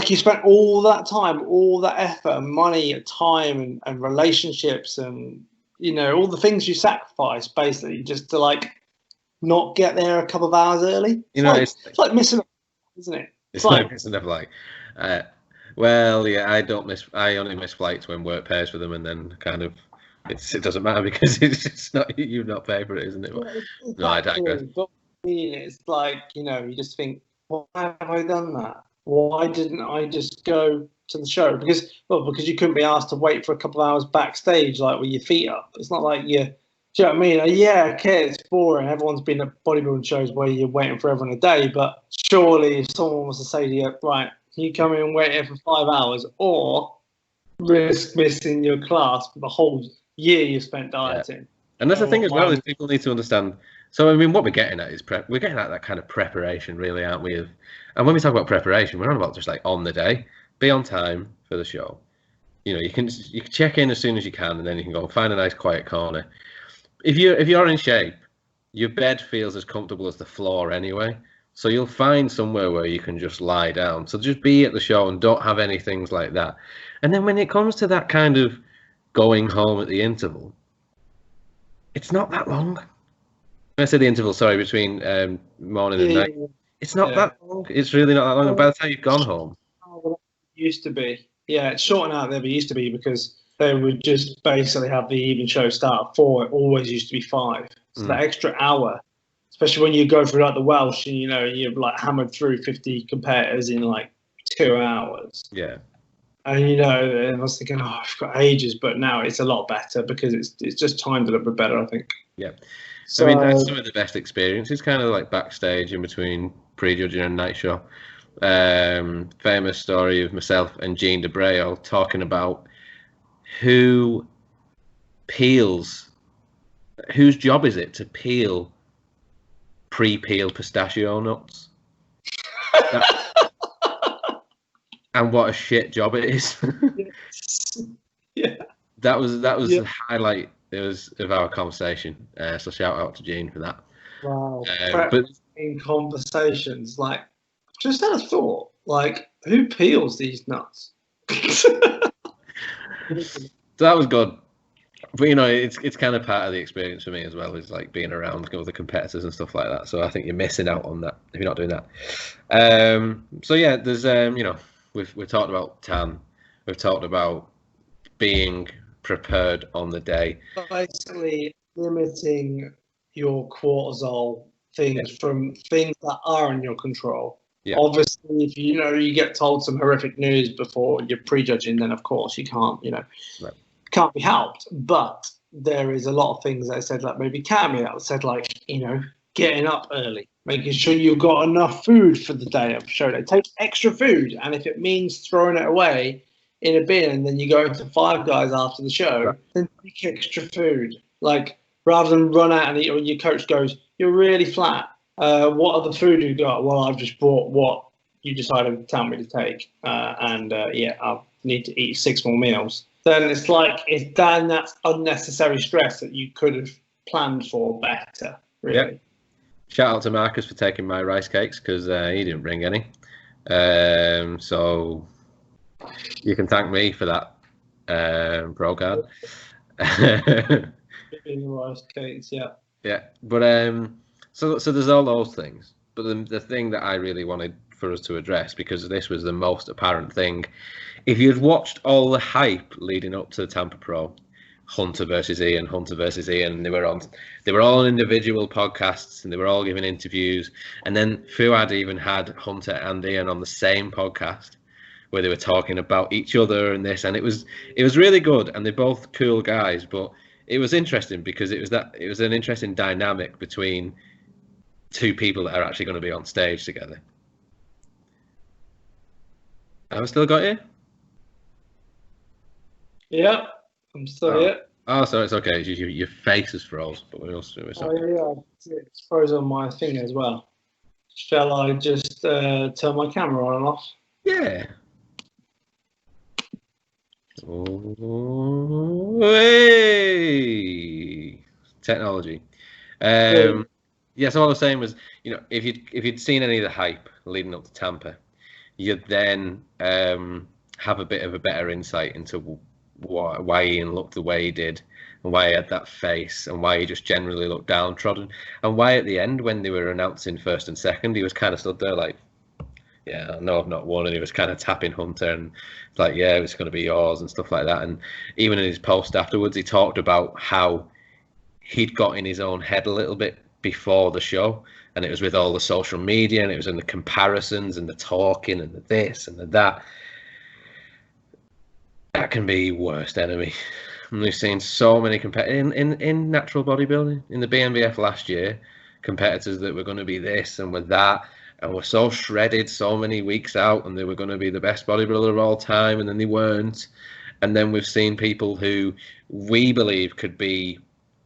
you spent all that time, all that effort and money, time and relationships and all the things you sacrifice basically just to not get there a couple of hours early. It's like missing, isn't it? It's like missing a well, yeah, I only miss flights when work pays for them, and then kind of it doesn't matter because it's not you've not paid for it, isn't it? Exactly. No, I digress. But it's you just think, why have I done that? Why didn't I just go to the show? Because you couldn't be asked to wait for a couple of hours backstage, with your feet up. It's not like you. Do you know what I mean? Yeah, okay, it's boring. Everyone's been at bodybuilding shows where you're waiting forever and a day. But surely, if someone was to say to you, right, you come in and wait here for 5 hours, or risk missing your class for the whole year you spent dieting. Yeah. And that's the thing as well, is people need to understand. So, I mean, what we're getting at is we're getting at that kind of preparation, really, aren't we? And when we talk about preparation, we're not about just on the day, be on time for the show. You can check in as soon as you can, and then you can go and find a nice quiet corner. If you're in shape, your bed feels as comfortable as the floor anyway. So you'll find somewhere where you can just lie down. So just be at the show and don't have any things like that. And then when it comes to that kind of going home at the interval, it's not that long. When I say the interval, sorry, between morning and night, it's not that long. It's really not that long. And by the time you've gone home, it used to be. Yeah, it's shortened out there, but it used to be because they would just basically have the evening show start at 4. It always used to be 5. So that extra hour, especially when you go through the Welsh and you've hammered through 50 competitors in 2 hours. Yeah. And and I was thinking, I've got ages, but now it's a lot better because it's just timed a little bit better, I think. Yeah. So, I mean, that's some of the best experiences, kind of backstage in between pre-judging and night show. Famous story of myself and Jean DeBrail talking about whose job is it to peel pre-peeled pistachio nuts? And what a shit job it is. Yeah. That was the highlight of our conversation. So shout out to Jean for that. Wow. But in conversations, just had a thought, who peels these nuts? That was good. But it's kind of part of the experience for me as well, is being around with the competitors and stuff like that. So I think you're missing out on that if you're not doing that. So yeah, there's we've talked about TAN, we've talked about being prepared on the day. Basically limiting your cortisol things from things that are in your control. Yeah. Obviously, if you get told some horrific news before you're prejudging, then of course you can't, right. Can't be helped. But there is a lot of things that I said maybe can be helped. Said getting up early, making sure you've got enough food for the day of show day. Take extra food, and if it means throwing it away in a bin and then you go into Five Guys after the show, right, then take extra food. Rather than run out and eat when your coach goes, you're really flat. What other food you got? Well, I've just brought what you decided to tell me to take, and I'll need to eat 6 more meals. Then that's unnecessary stress that you could have planned for better. Really. Shout out to Marcus for taking my rice cakes because he didn't bring any. So you can thank me for that, Pro Card. Rice cakes, yeah. Yeah, but so there's all those things. But the thing that I really wanted for us to address, because this was the most apparent thing, if you'd watched all the hype leading up to the Tampa Pro, Hunter versus Ian, and they were all on individual podcasts and they were all giving interviews, and then Fuad even had Hunter and Ian on the same podcast where they were talking about each other and this, and it was really good, and they're both cool guys, but it was interesting because it was an interesting dynamic between two people that are actually going to be on stage together. Have I still got you? Yeah, I'm still here. Oh, so it's okay. Your face is froze, but we're also. Oh yeah, it's frozen on my thing as well. Shall I just turn my camera on and off? Yeah. Oh, hey! Technology. Yeah. So all I was saying was, if you'd seen any of the hype leading up to Tampa, you'd then have a bit of a better insight into why Ian looked the way he did, and why he had that face, and why he just generally looked downtrodden, and why at the end when they were announcing first and second, he was kind of stood there like, yeah, I know I've not won, and he was kind of tapping Hunter and like, yeah, it's going to be yours and stuff like that. And even in his post afterwards, he talked about how he'd got in his own head a little bit before the show, and it was with all the social media, and it was in the comparisons and the talking and the this and the that. That can be worst enemy. And we've seen so many in natural bodybuilding, in the BNBF last year, competitors that were going to be this and with that, and were so shredded so many weeks out, and they were going to be the best bodybuilder of all time, and then they weren't. And then we've seen people who we believe could be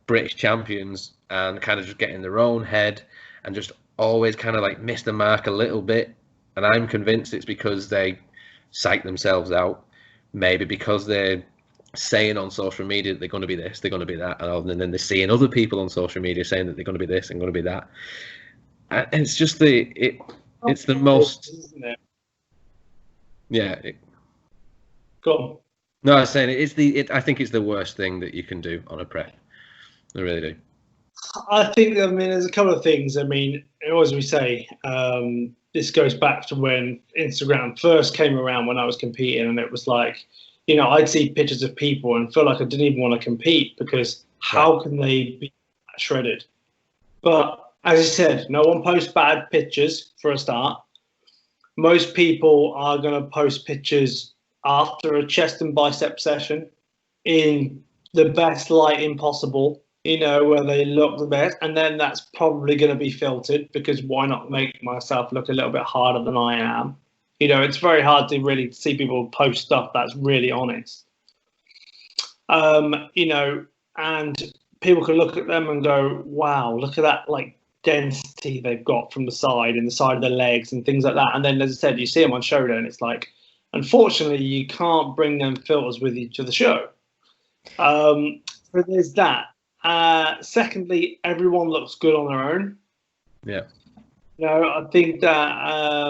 British champions and kind of just get in their own head and just always kind of like miss the mark a little bit. And I'm convinced it's because they psych themselves out. Maybe because they're saying on social media that they're going to be this, they're going to be that, and then they're seeing other people on social media saying that they're going to be this and going to be that. And it's just it's the most. Isn't it? Yeah. Go on. No, I was saying I think it's the worst thing that you can do on a prep. I really do. I think, there's a couple of things. As we say, this goes back to when Instagram first came around when I was competing, and it was like, I'd see pictures of people and feel like I didn't even want to compete because how can they be shredded? But as I said, no one posts bad pictures for a start. Most people are going to post pictures after a chest and bicep session in the best lighting possible, where they look the best, and then that's probably going to be filtered because why not make myself look a little bit harder than I am? It's very hard to really see people post stuff that's really honest. And people can look at them and go, wow, look at that like density they've got from the side and the side of the legs and things like that. And then, as I said, you see them on show day and it's like, unfortunately, you can't bring them filters with you to the show. So there's that. Secondly, everyone looks good on their own. Yeah. I think that,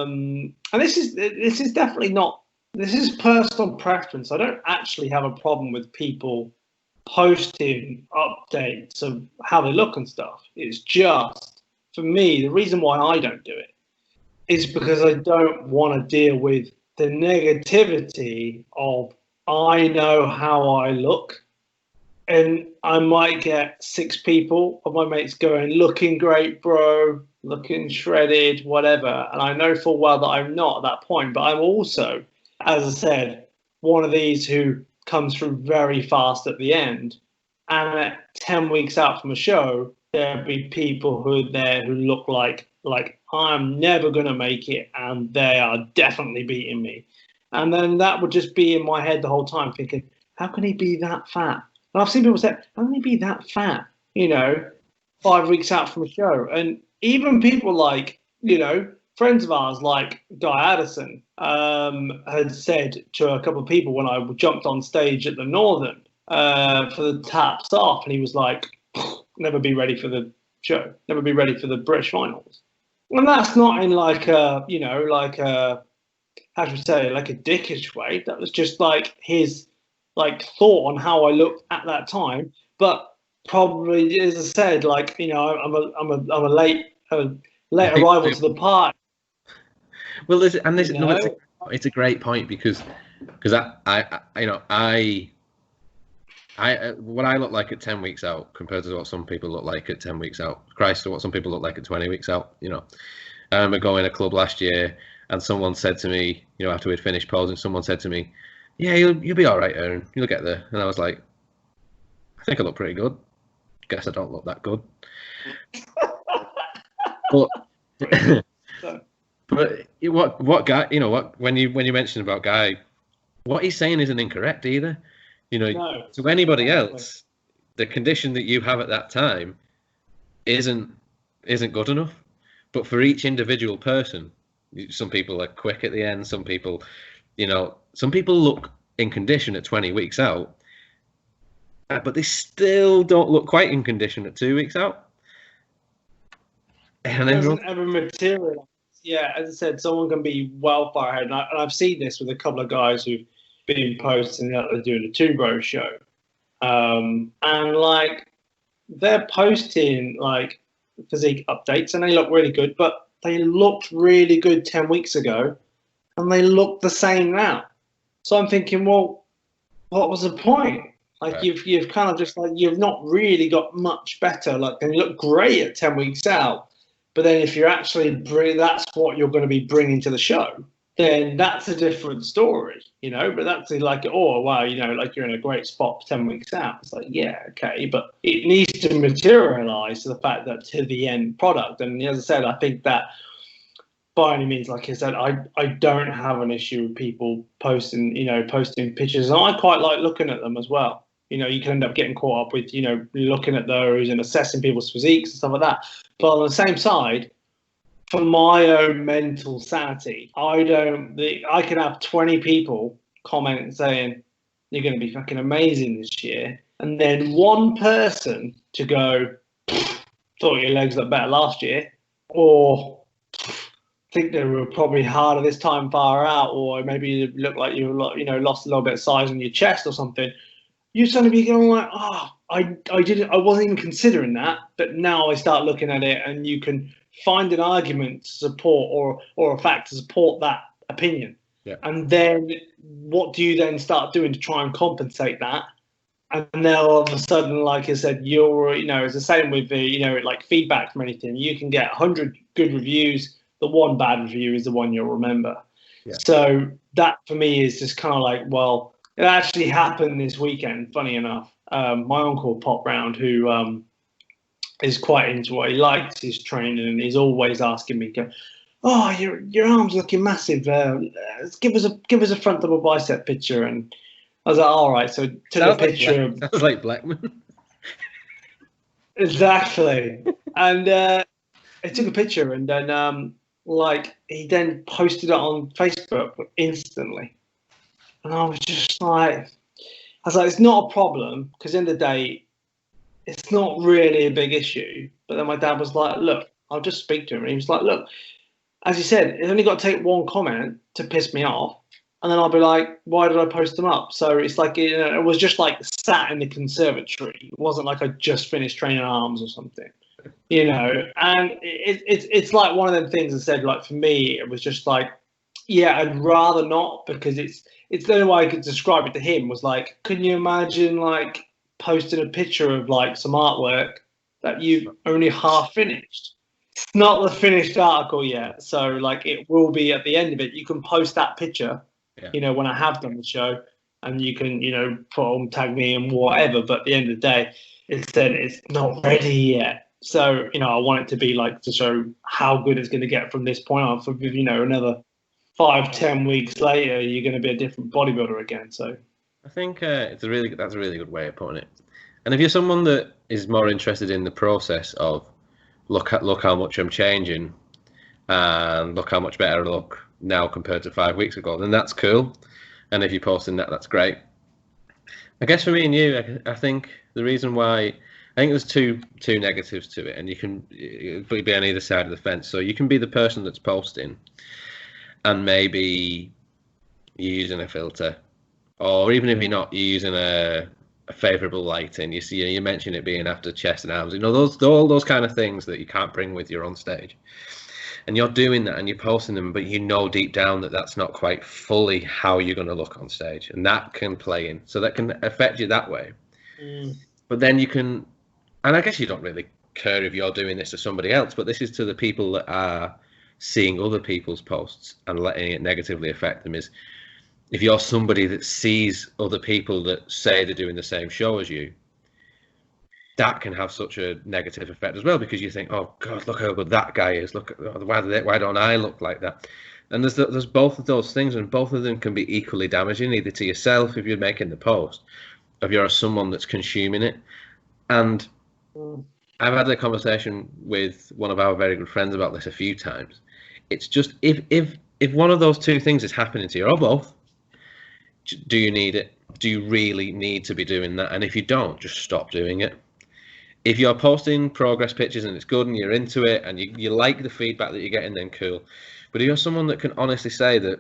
and this is definitely not. This is personal preference. I don't actually have a problem with people posting updates of how they look and stuff. It's just, for me, the reason why I don't do it is because I don't want to deal with the negativity of I know how I look. And I might get 6 people of my mates going, looking great, bro, looking shredded, whatever. And I know full well that I'm not at that point. But I'm also, as I said, one of these who comes through very fast at the end. And at 10 weeks out from a show, there'll be people who are there who look like I'm never going to make it. And they are definitely beating me. And then that would just be in my head the whole time thinking, how can he be that fat? And I've seen people say, how can he be that fat, 5 weeks out from a show? And even people like, friends of ours like Guy Addison had said to a couple of people when I jumped on stage at the Northern for the taps off, and he was like, never be ready for the show, never be ready for the British finals. And that's not in like a, you know, like a, how should we say, like a dickish way. That was just like his like thought on how I looked at that time. But probably, as I said, like, you know, I'm a late arrival to the party. Well, it's a great point because I you know, what I look like at 10 weeks out compared to what some people look like at 10 weeks out. Christ, to what some people look like at 20 weeks out. You know, I remember going to a club last year, and someone said to me, you know, after we'd finished posing, someone said to me, "Yeah, you'll be all right, Aaron. You'll get there." And I was like, "I think I look pretty good. Guess I don't look that good." But what Guy, you know, what when you mentioned about Guy, what he's saying isn't incorrect either. You know, No, to anybody else, the condition that you have at that time isn't good enough. But for each individual person, some people are quick at the end. Some people, you know, some people look in condition at 20 weeks out, but they still don't look quite in condition at 2 weeks out. And it doesn't ever materialize. Yeah, as I said, someone can be well far ahead, and I've seen this with a couple of guys who've been posting that they're doing a Two Bro show, and like they're posting like physique updates, and they look really good, but they looked really good 10 weeks ago, and they look the same now. So I'm thinking, well, what was the point? Like you've kind of just like you've not really got much better. Like they look great at 10 weeks out. But then if you're actually that's what you're going to be bringing to the show, then that's a different story, you know. But that's like, oh, wow, you know, like you're in a great spot for 10 weeks out. It's like, yeah, okay. But it needs to materialize to the fact that to the end product. And as I said, I think that by any means, like I said, I don't have an issue with people posting pictures. And I quite like looking at them as well. You know, you can end up getting caught up with, you know, looking at those and assessing people's physiques and stuff like that. But on the same side, for my own mental sanity, I can have 20 people comment saying, "You're going to be fucking amazing this year." And then one person to go, "Thought your legs looked better last year," or "Think they were probably harder this time far out," or maybe you look like you lost a little bit of size on your chest or something. You're suddenly be going like, "Oh, I wasn't even considering that," but now I start looking at it, and you can find an argument to support or a fact to support that opinion. Yeah. And then what do you then start doing to try and compensate that? And then all of a sudden, like I said, it's the same with the, like feedback from anything. You can get 100 good reviews. The one bad review is the one you'll remember. Yeah. So that for me is just kind of like, well, it actually happened this weekend, funny enough. My uncle popped round, who is quite into it. He likes his training, and he's always asking me, "Oh, your arms looking massive. Give us a front double bicep picture." And I was like, "All right." So took a picture. Sounds like Blackman. Exactly. And I took a picture, and then he then posted it on Facebook instantly. And I was like, it's not a problem, because in the day, it's not really a big issue. But then my dad was like, "Look, I'll just speak to him." And he was like, "Look, as you said, it's only got to take one comment to piss me off. And then I'll be like, why did I post them up?" So it's like, it was just like sat in the conservatory. It wasn't like I just finished training arms or something, you know. And it's like one of them things I said, like for me, it was just like, yeah, I'd rather not, because it's the only way I could describe it to him was like, can you imagine like posting a picture of like some artwork that you've only half finished? It's not the finished article yet. So like it will be at the end of it. You can post that picture, when I have done the show, and you can, put on, tag me and whatever. But at the end of the day, it's not ready yet. So, I want it to be like to show how good it's going to get from this point on. For, another 5-10 weeks later, you're going to be a different bodybuilder again. So I think that's a really good way of putting it. And if you're someone that is more interested in the process of look how much I'm changing, and look how much better I look now compared to 5 weeks ago, then that's cool. And if you're posting that, that's great. I guess for me and you, I think the reason why I think there's two negatives to it, and you can be on either side of the fence. So you can be the person that's posting, and maybe you're using a filter, or even if you're not, you're using a favourable lighting. You see, you mentioned it being after chest and arms. You know, all those kind of things that you can't bring with you on stage, and you're doing that and you're posting them, but you know deep down that that's not quite fully how you're going to look on stage, and that can play in. So that can affect you that way. But then you can. And I guess you don't really care if you're doing this to somebody else, but this is to the people that are seeing other people's posts and letting it negatively affect them. Is if you're somebody that sees other people that say they're doing the same show as you, that can have such a negative effect as well, because you think, oh God, look how good that guy is. Look, why don't I look like that? And there's both of those things, and both of them can be equally damaging, either to yourself if you're making the post, or if you're someone that's consuming it. And I've had a conversation with one of our very good friends about this a few times. It's just if one of those two things is happening to you, or both, do you need it? Do you really need to be doing that? And if you don't, just stop doing it. If you're posting progress pictures and it's good and you're into it and you like the feedback that you're getting, then cool. But if you're someone that can honestly say that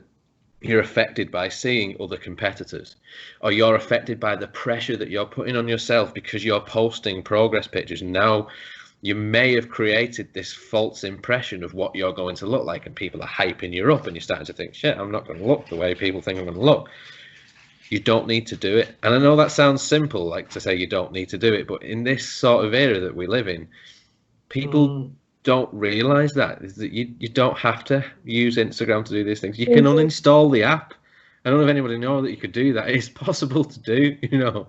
you're affected by seeing other competitors, or you're affected by the pressure that you're putting on yourself because you're posting progress pictures, and now you may have created this false impression of what you're going to look like, and people are hyping you up, and you're starting to think, shit, I'm not going to look the way people think I'm going to look. You don't need to do it. And I know that sounds simple, like to say you don't need to do it, but in this sort of era that we live in, people don't realize that you don't have to use Instagram to do these things. You can uninstall the app. I don't know if anybody knows that you could do that. It's possible to do, you know.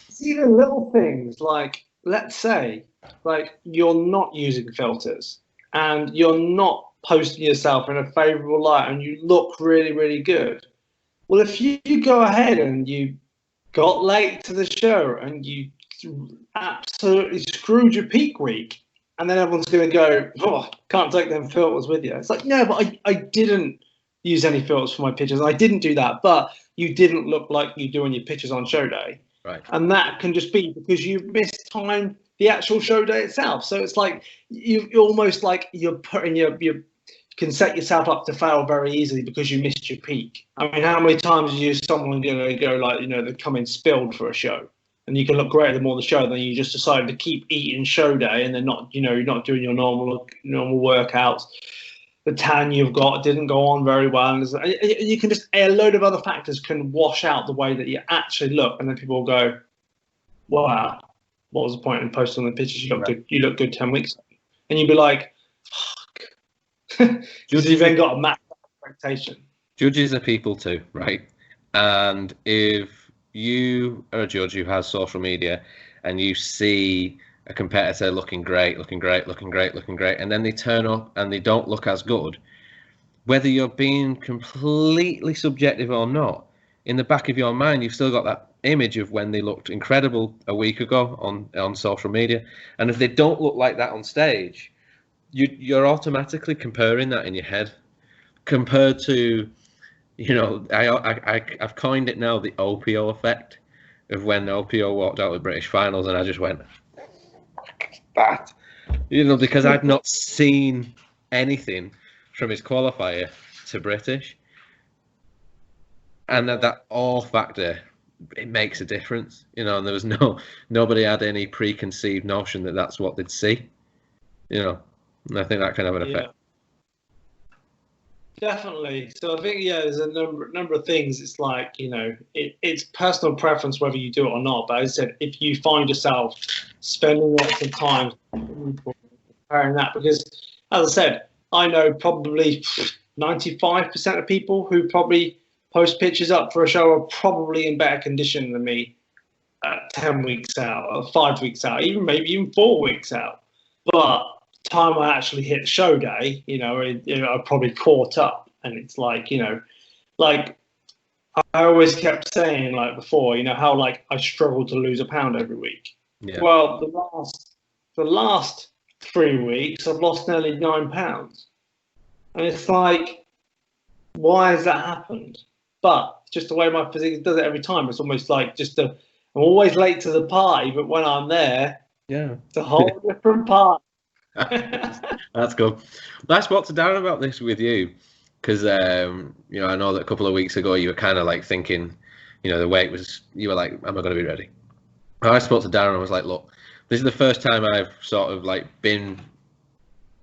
It's even little things like, let's say, like you're not using filters and you're not posting yourself in a favorable light and you look really, really good. Well, if you go ahead and you got late to the show and you absolutely screwed your peak week, and then everyone's going to go, oh, can't take them filters with you. It's like, no, but I didn't use any filters for my pictures. I didn't do that, but you didn't look like you do in your pictures on show day. Right. And that can just be because you mistimed the actual show day itself. So it's like you're almost like you're putting you can set yourself up to fail very easily because you missed your peak. I mean, how many times is someone going to go like, you know, they come in spilled for a show? And you can look great at them all the show, then you just decide to keep eating show day, and then not, you know, you're not doing your normal workouts. The tan you've got didn't go on very well. And you can just, a load of other factors can wash out the way that you actually look, and then people will go, wow, what was the point in posting the pictures? You look good 10 weeks ago. And you'd be like, fuck. You've then got a max expectation. Judges are people too, right? And if you are a judge who has social media and you see a competitor looking great, and then they turn up and they don't look as good, whether you're being completely subjective or not, in the back of your mind, you've still got that image of when they looked incredible a week ago on social media. And if they don't look like that on stage, you're automatically comparing that in your head, compared to, you know, I've coined it now, the OPO effect, of when OPO walked out of the British finals, and I just went, that, you know, because I'd not seen anything from his qualifier to British, and that awe factor, it makes a difference, you know. And there was nobody had any preconceived notion that that's what they'd see, you know. And I think that can have an effect. Definitely. So I think, yeah, there's a number of things. It's like, you know, it's personal preference whether you do it or not. But as I said, if you find yourself spending lots of time preparing that, because as I said, I know probably 95% of people who probably post pictures up for a show are probably in better condition than me 10 weeks out, or 5 weeks out, maybe even 4 weeks out. But time I actually hit show day, you know, I probably caught up, and it's like, you know, like I always kept saying, like before, you know, how like I struggled to lose a pound every week. Yeah. Well, the last 3 weeks I've lost nearly 9 pounds, and it's like, why has that happened? But just the way my physique does it every time. It's almost like I'm always late to the party, but when I'm there, Yeah. It's a whole different part. That's good. I spoke to Darren about this with you because you know, I know that a couple of weeks ago you were kind of like thinking, you know, the weight was, you were like, am I going to be ready? I spoke to Darren and I was like, look, this is the first time I've sort of like been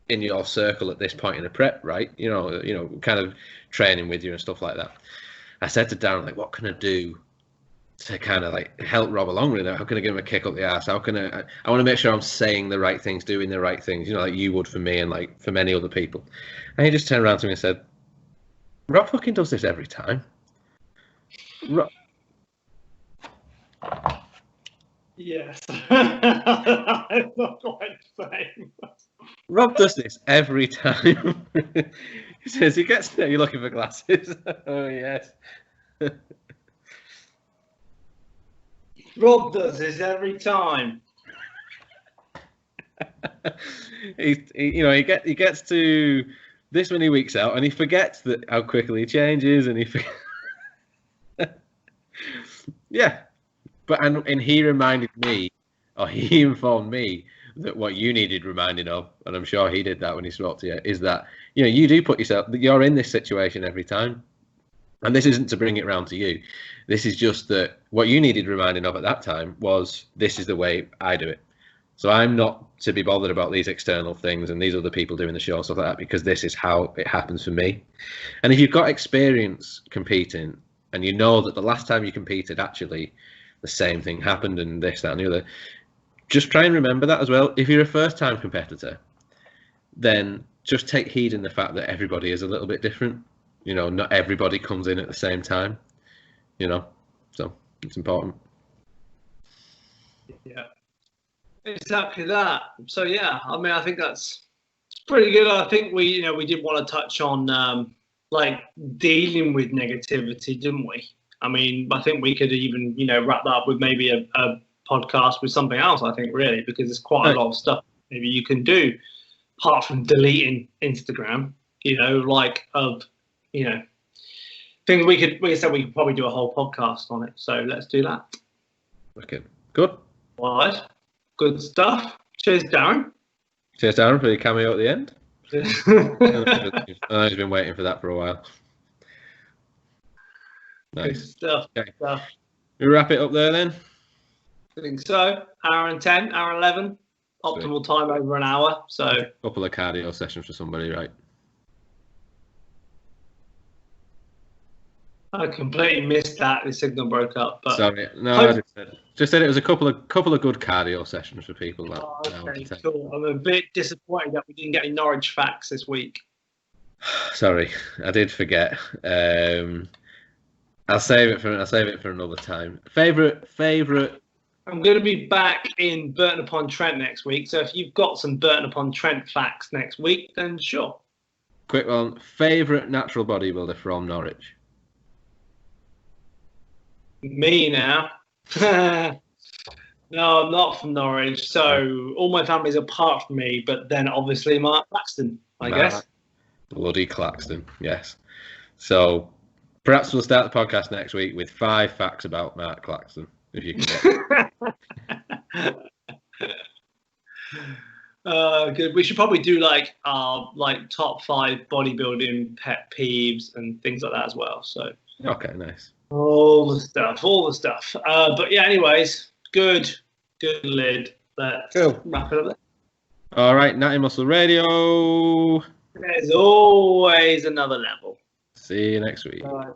in your circle at this point in the prep, right? You know, kind of training with you and stuff like that. I said to Darren, like, what can I do to kind of like help Rob along with it? How can I give him a kick up the ass? How can I want to make sure I'm saying the right things, doing the right things, you know, like you would for me and like for many other people. And he just turned around to me and said, Rob fucking does this every time. Yes. I'm not quite the same. Rob does this every time. He says he gets there, you're looking for glasses. Oh, yes. Rob does this every time. He gets to this many weeks out and he forgets that how quickly he changes and yeah. But and he reminded me, or he informed me that what you needed reminding of, and I'm sure he did that when he spoke to you, is that, you know, you do put yourself, you're in this situation every time. And this isn't to bring it round to you. This is just that what you needed reminding of at that time was, this is the way I do it. So I'm not to be bothered about these external things and these other people doing the show and stuff like that, because this is how it happens for me. And if you've got experience competing and you know that the last time you competed, actually the same thing happened and this, that and the other, just try and remember that as well. If you're a first time competitor, then just take heed in the fact that everybody is a little bit different. You know, not everybody comes in at the same time, you know, so it's important. Yeah, exactly that. So yeah, I mean, I think that's pretty good. I think we did want to touch on like dealing with negativity, didn't we? I mean, I think we could even, wrap that up with maybe a podcast with something else, I think, really, because there's quite a lot of stuff maybe you can do apart from deleting Instagram, things we could probably do a whole podcast on it. So let's do that. Okay, good. All right, good stuff. Cheers, Darren. Cheers, Darren, for your cameo at the end. I've been waiting for that for a while. Nice. Good stuff. Okay. Stuff. We wrap it up there then? I think so. Hour and 10, hour 11. Optimal time over an hour. So a couple of cardio sessions for somebody, right? I completely missed that. The signal broke up. But sorry, no, I just said it was a couple of good cardio sessions for people. Okay, cool. I'm a bit disappointed that we didn't get any Norwich facts this week. Sorry, I did forget. I'll save it for another time. Favorite. I'm going to be back in Burton-upon-Trent next week. So if you've got some Burton-upon-Trent facts next week, then sure. Quick one. Favorite natural bodybuilder from Norwich? Me now. No, I'm not from Norwich. So all my family's apart from me, but then obviously Mark Claxton, I guess. Bloody Claxton, yes. So perhaps we'll start the podcast next week with 5 facts about Mark Claxton, if you can get good. We should probably do like top 5 bodybuilding pet peeves and things like that as well. So okay, nice. All the stuff. But yeah, anyways, good lid. Let's wrap it up there. All right, Natty Muscle Radio. There's always another level. See you next week. All right.